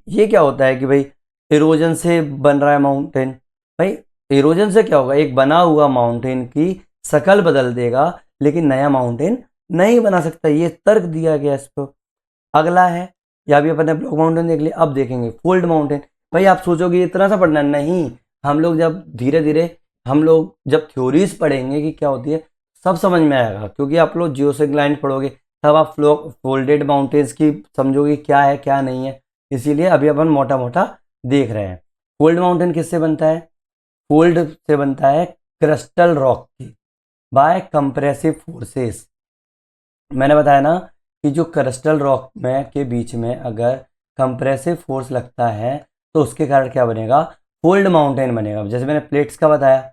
ये क्या होता है कि भाई इरोजन से बन रहा है माउंटेन। भाई इरोजन से क्या होगा? एक बना हुआ माउंटेन की शक्ल बदल देगा, लेकिन नया माउंटेन नहीं बना सकता। ये तर्क दिया गया इस पर। अगला है, या अभी अपन ने ब्लॉक माउंटेन देख लिया, अब देखेंगे फोल्ड माउंटेन। भाई आप सोचोगे इतना सा पढ़ना, नहीं, हम लोग जब धीरे धीरे हम लोग जब थ्योरीज पढ़ेंगे कि क्या होती है, सब समझ में आएगा। क्योंकि आप लोग जियोसिंक्लाइन पढ़ोगे तब आप फोल्डेड माउंटेन्स की समझोगे क्या है क्या नहीं है। इसीलिए अभी अपन मोटा मोटा देख रहे हैं। फोल्ड माउंटेन किससे बनता है? फोल्ड से बनता है क्रिस्टल रॉक की, बाय कंप्रेसिव फोर्सेस। मैंने बताया ना कि जो क्रिस्टल रॉक में के बीच में अगर कंप्रेसिव फोर्स लगता है तो उसके कारण क्या बनेगा? फोल्ड माउंटेन बनेगा। जैसे मैंने प्लेट्स का बताया,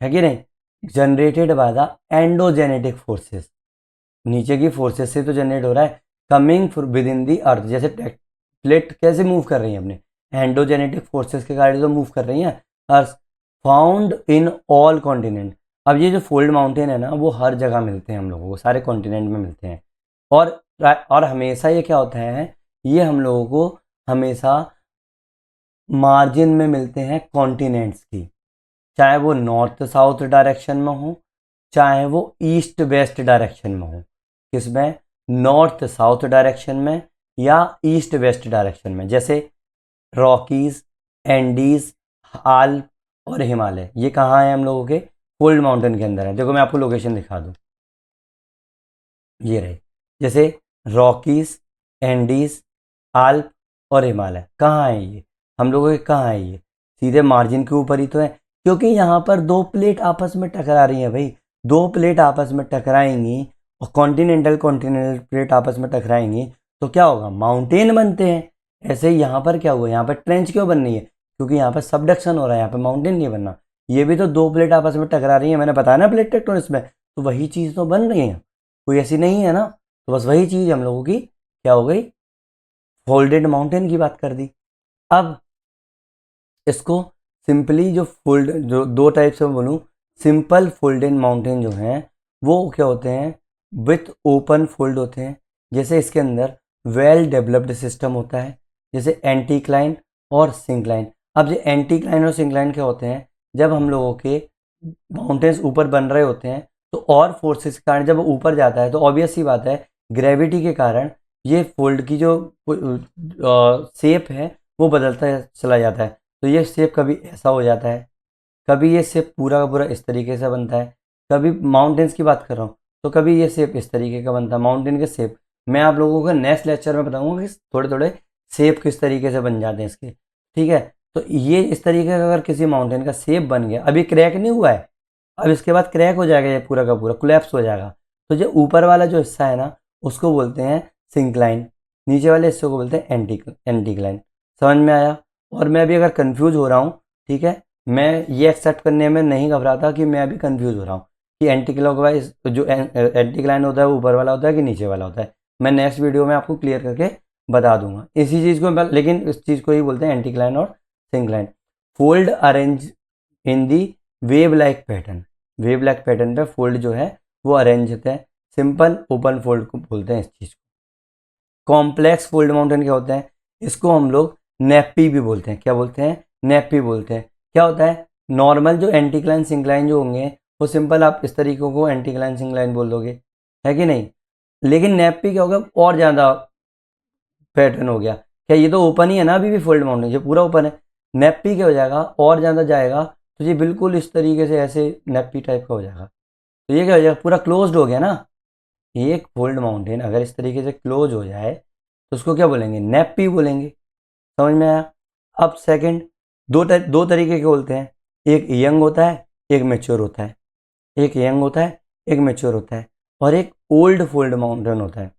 है कि नहीं, generated by the endogenetic forces, नीचे की फोर्सेस से तो जनरेट हो रहा है, कमिंग विद इन दी अर्थ। जैसे प्लेट कैसे मूव कर रही है अपने एंडोजेनेटिक फोर्सेस के कारण तो मूव कर रही हैं अर्थ, फाउंड इन ऑल कॉन्टिनेंट। अब ये जो फोल्ड माउंटेन है ना, वो हर जगह मिलते हैं हम लोगों को, सारे कॉन्टिनेंट में मिलते हैं। और हमेशा ये क्या होता है, ये हम लोगों को हमेशा मार्जिन में मिलते हैं कॉन्टिनेंट्स की, चाहे वो नॉर्थ साउथ डायरेक्शन में हो, चाहे वो ईस्ट वेस्ट डायरेक्शन में हो। किसमें? नॉर्थ साउथ डायरेक्शन में या ईस्ट वेस्ट डायरेक्शन में। जैसे रॉकीज, एंडीज, आल्प और हिमालय, ये कहाँ है हम लोगों के? फोल्ड माउंटेन के अंदर है। देखो मैं आपको लोकेशन दिखा दूँ, ये रहे। जैसे रॉकीज, एंडीज, आल्प और हिमालय कहाँ है ये? हम लोगों के कहाँ है ये? सीधे मार्जिन के ऊपर ही तो है। क्योंकि यहाँ पर दो प्लेट आपस में टकरा रही हैं भाई, दो प्लेट आपस में टकराएंगी और कॉन्टिनेंटल कॉन्टिनेंटल प्लेट आपस में टकराएंगी तो क्या होगा? माउंटेन बनते हैं। ऐसे ही यहाँ पर क्या हुआ, यहाँ पर ट्रेंच क्यों बन रही है? क्योंकि यहाँ पर सबडक्शन हो रहा है, यहाँ पर माउंटेन नहीं बनना। ये भी तो दो प्लेट आपस में टकरा रही है, मैंने बताया ना प्लेट टेक्टोनिक्स में, तो वही चीज़ तो बन रही है, कोई ऐसी नहीं है ना। तो बस वही चीज़ हम लोगों की क्या हो गई? फोल्डेड माउंटेन की बात कर दी। अब इसको सिंपली जो फोल्ड, जो दो टाइप से बोलूँ, सिंपल फोल्डेड माउंटेन जो हैं वो क्या होते हैं? विथ ओपन फोल्ड होते हैं। जैसे इसके अंदर वेल डेवलप्ड सिस्टम होता है, जैसे एंटीक्लाइन और सिंक्लाइन। अब ये एंटीक्लाइन और सिंक्लाइन क्या होते हैं? जब हम लोगों के माउंटेन्स ऊपर बन रहे होते हैं तो और फोर्सेस के कारण जब वो ऊपर जाता है तो ऑब्वियस सी बात है, ग्रेविटी के कारण ये फोल्ड की जो शेप है वो बदलता चला जाता है। तो ये शेप कभी ऐसा हो जाता है, कभी ये शेप पूरा का पूरा इस तरीके से बनता है। कभी माउंटेन्स की बात कर रहा हूँ तो कभी ये शेप इस तरीके का बनता है, माउंटेन के शेप। मैं आप लोगों को नेक्स्ट लेक्चर में बताऊंगा कि थोड़े थोड़े शेप किस तरीके से बन जाते हैं इसके, ठीक है। तो ये इस तरीके का अगर किसी माउंटेन का शेप बन गया, अभी क्रैक नहीं हुआ है, अब इसके बाद क्रैक हो जाएगा, ये पूरा का पूरा कोलैप्स हो जाएगा। तो जो ऊपर वाला जो हिस्सा है ना उसको बोलते हैं सिंक्लाइन, नीचे वाले हिस्से को बोलते हैं एंटीक्लाइन। समझ में आया? और मैं भी अगर कंफ्यूज हो रहा हूँ, ठीक है, मैं ये एक्सेप्ट करने में नहीं घबराता कि मैं अभी कंफ्यूज हो रहा हूँ कि एंटी क्लॉकवाइज जो एंटीक्लाइन होता है वो ऊपर वाला होता है कि नीचे वाला होता है। मैं नेक्स्ट वीडियो में आपको क्लियर करके बता दूंगा इसी चीज़ को, लेकिन इस चीज़ को ही बोलते हैं एंटीक्लाइन और syncline. Fold arrange in the wave like pattern, wave like pattern पे फोल्ड जो है वो अरेंज होते हैं। सिंपल ओपन फोल्ड को बोलते हैं इस चीज़ को। कॉम्प्लेक्स फोल्ड माउंटेन क्या होते हैं? इसको हम लोग नेपी भी बोलते हैं। क्या बोलते हैं? नेपी बोलते हैं। क्या होता है? नॉर्मल जो एंटीक्लाइन सिंक्लाइन जो होंगे वो सिंपल आप इस तरीके को एंटीक्लाइन सिंक्लाइन बोल दोगे, है कि नहीं। लेकिन नेपी क्या होगा? और ज़्यादा पैटर्न हो गया। क्या ये तो ओपन ही है ना, अभी भी फोल्ड माउंटेन जो पूरा ओपन है। नेपी क्या हो जाएगा? और ज़्यादा जाएगा तो ये बिल्कुल इस तरीके से ऐसे नेपी टाइप का हो जाएगा। तो ये क्या हो जाएगा? पूरा क्लोज्ड हो गया ना। एक फोल्ड माउंटेन अगर इस तरीके से क्लोज हो जाए तो उसको क्या बोलेंगे? नेपी बोलेंगे। समझ में आया? अब सेकंड, दो तरीके के बोलते हैं, एक यंग होता है एक मेच्योर होता है, एक यंग होता है एक मेच्योर होता है, और एक ओल्ड फोल्ड माउंटेन होता है,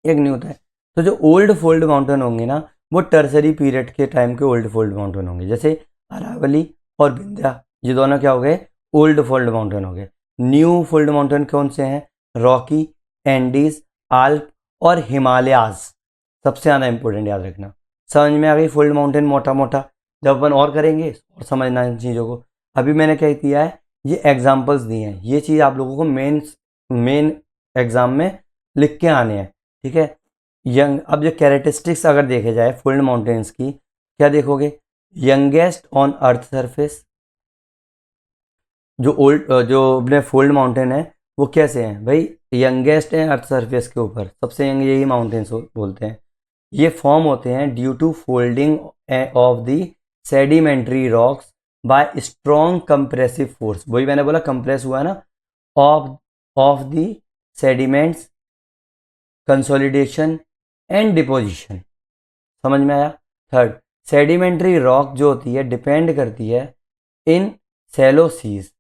एक न्यू होता है। तो जो ओल्ड फोल्ड माउंटेन होंगे ना वो टर्सरी पीरियड के टाइम के ओल्ड फोल्ड माउंटेन होंगे। जैसे अरावली और विंध्या, ये दोनों क्या हो गए? ओल्ड फोल्ड माउंटेन हो गए। न्यू फोल्ड माउंटेन कौन से हैं? रॉकी, एंडीज, आल्प और हिमालयाज। सबसे ज़्यादा इंपॉर्टेंट याद रखना। समझ में आ गई फोल्ड माउंटेन मोटा मोटा? जब अपन और करेंगे और समझना इन चीज़ों को। अभी मैंने क्या किया है, ये एग्जाम्पल्स दिए हैं, ये चीज़ आप लोगों को मेन एग्जाम में लिख के आने हैं, ठीक है। यंग, अब जो कैरेक्टरिस्टिक्स अगर देखे जाए फोल्ड माउंटेन्स की, क्या देखोगे? Youngest on earth surface. जो अपने फोल्ड माउंटेन है वो कैसे हैं भाई? यंगेस्ट हैं अर्थ सरफेस के ऊपर, सबसे यंग यही माउंटेन्स बोलते हैं। ये फॉर्म होते हैं due to folding of the sedimentary rocks by strong compressive force. वही मैंने बोला कंप्रेस हुआ है ना, of the sediments, consolidation and deposition. समझ में आया। थर्ड, सेडिमेंट्री रॉक जो होती है डिपेंड करती है in shallow seas,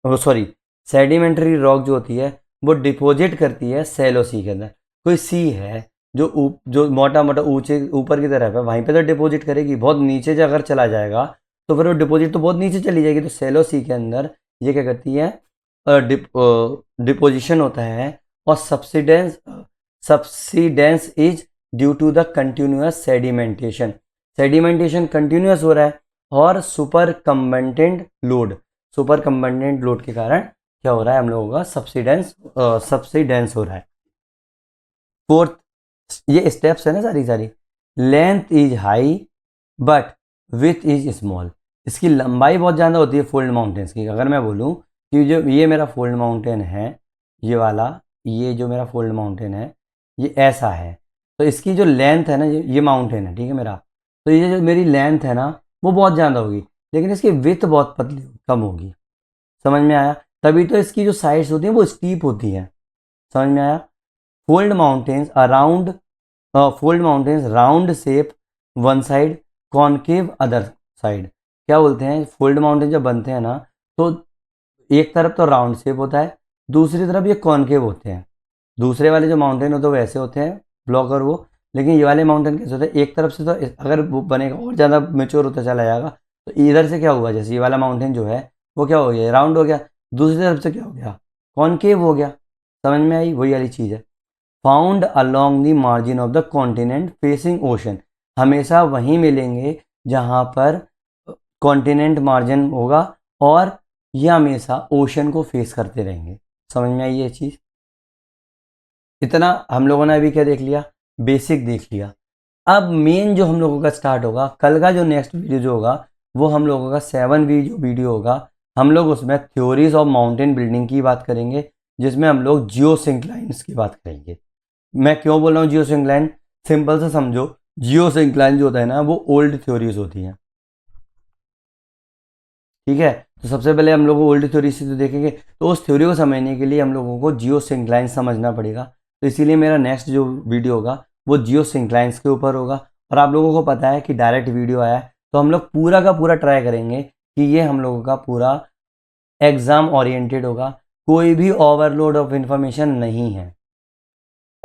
sorry sedimentary rock जो होती है वो डिपॉजिट करती है सैलो सी के अंदर। कोई सी है जो मोटा मोटा ऊंचे ऊपर की तरफ है, वहीं पे तो डिपॉजिट करेगी। बहुत नीचे से अगर चला जाएगा तो फिर वो डिपॉजिट तो बहुत नीचे चली जाएगी। तो सैलो सी के अंदर ये क्या करती है, डिपोजिशन होता है। और subsidence is due to the continuous sedimentation. Sedimentation continuous हो रहा है और सुपर कंबेंटेंट लोड के कारण क्या हो रहा है, हम लोगों का सब्सिडेंस हो रहा है। फोर्थ, ये स्टेप्स है ना सारी। Length is high but with is small. इसकी लंबाई बहुत ज़्यादा होती है फोल्ड माउंटेन्स की। अगर मैं बोलूँ कि जो ये मेरा फोल्ड माउंटेन है, ये वाला, ये जो मेरा फोल्ड माउंटेन है ये ऐसा है, तो इसकी जो लेंथ है ना, ये माउंटेन है, ठीक है मेरा, तो ये जो मेरी लेंथ है ना वो बहुत ज़्यादा होगी, लेकिन इसकी विथ बहुत पतली कम होगी। समझ में आया। तभी तो इसकी जो साइड्स होती हैं वो स्टीप होती हैं। समझ में आया। Fold mountains round shape one side, concave other side. क्या बोलते हैं, फोल्ड माउंटेन जब बनते हैं ना तो एक तरफ तो राउंड शेप होता है, दूसरी तरफ ये कॉनकेव होते हैं। दूसरे वाले जो माउंटेन होते हैं वैसे होते हैं ब्लॉक और वो, लेकिन ये वाले माउंटेन कैसे होते हैं, एक तरफ से तो अगर वो बनेगा और ज़्यादा मेच्योर होता चला जाएगा तो इधर से क्या हुआ, जैसे ये वाला माउंटेन जो है वो क्या हो गया, राउंड हो गया, दूसरी तरफ से क्या हो गया, कॉनकेव हो गया। समझ में आई, वही वाली चीज़ है। Found along the margin of the continent facing ocean. हमेशा वहीं मिलेंगे जहाँ पर कॉन्टिनेंट मार्जिन होगा और ये हमेशा ओशन को फेस करते रहेंगे। समझ में आई ये चीज़। इतना हम लोगों ने अभी क्या देख लिया, बेसिक देख लिया। अब मेन जो हम लोगों का स्टार्ट होगा, कल का जो नेक्स्ट वीडियो जो होगा वो हम लोगों का 7 जो वीडियो होगा, हम लोग उसमें थ्योरीज ऑफ माउंटेन बिल्डिंग की बात करेंगे, जिसमें हम लोग जियोसिंक्लाइन्स की बात करेंगे। मैं क्यों बोल रहा हूँ जियोसिंक्लाइन, सिंपल से समझो, जियोसिंक्लाइन जो होता है ना वो ओल्ड थ्योरीज होती हैं, ठीक है। तो सबसे पहले हम लोग ओल्ड थ्योरी से तो देखेंगे, तो उस थ्योरी को समझने के लिए हम लोगों को जियोसिंक्लाइन समझना पड़ेगा। तो इसीलिए मेरा नेक्स्ट जो वीडियो होगा वो जियोसिंक्लाइंस के ऊपर होगा। और आप लोगों को पता है कि डायरेक्ट वीडियो आया है, तो हम लोग पूरा का पूरा ट्राई करेंगे कि ये हम लोगों का पूरा एग्ज़ाम ओरिएंटेड होगा, कोई भी ओवरलोड ऑफ इंफॉर्मेशन नहीं है।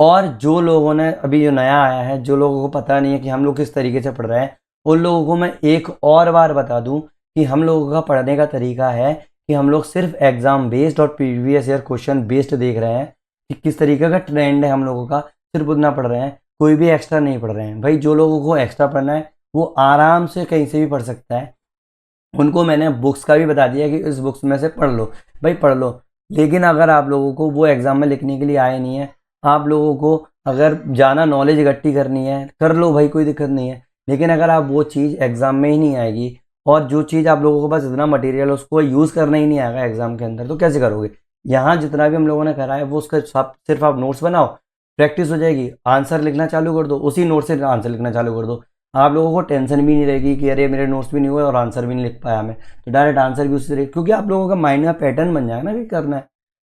और जो लोगों ने अभी जो नया आया है, जो लोगों को पता नहीं है कि हम लोग किस तरीके से पढ़ रहे हैं, उन लोगों को मैं एक और बार बता दूं कि हम लोगों का पढ़ने का तरीका है कि हम लोग सिर्फ एग्ज़ाम बेस्ड और प्रीवियस ईयर क्वेश्चन बेस्ड देख रहे हैं कि किस तरीके का ट्रेंड है हम लोगों का, सिर्फ उतना पढ़ रहे हैं, कोई भी एक्स्ट्रा नहीं पढ़ रहे हैं। भाई जो लोगों को एक्स्ट्रा पढ़ना है वो आराम से कहीं से भी पढ़ सकता है, उनको मैंने बुक्स का भी बता दिया कि इस बुक्स में से पढ़ लो, भाई पढ़ लो। लेकिन अगर आप लोगों को वो एग्ज़ाम में लिखने के लिए आए नहीं है, आप लोगों को अगर ज़्यादा नॉलेज इकट्ठी करनी है कर लो भाई, कोई दिक्कत नहीं है। लेकिन अगर आप वो चीज़ एग्ज़ाम में ही नहीं आएगी और जो चीज़ आप लोगों के पास इतना मटेरियल उसको यूज़ करना ही नहीं आएगा एग्ज़ाम के अंदर, तो कैसे करोगे। यहाँ जितना भी हम लोगों ने करा है वो उसका सिर्फ आप नोट्स बनाओ, प्रैक्टिस हो जाएगी, आंसर लिखना चालू कर दो, उसी नोट से आंसर लिखना चालू कर दो। आप लोगों को टेंशन भी नहीं रहेगी कि अरे मेरे नोट्स भी नहीं हुए और आंसर भी नहीं लिख पाया मैं, तो डायरेक्ट आंसर भी उससे रहेगी, क्योंकि आप लोगों का माइंड में पैटर्न बन जाएगा ना कि करना है।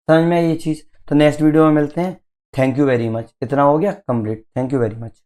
समझ में आई ये चीज़। तो नेक्स्ट वीडियो में मिलते हैं। Thank you very much. इतना हो गया complete. Thank you very much.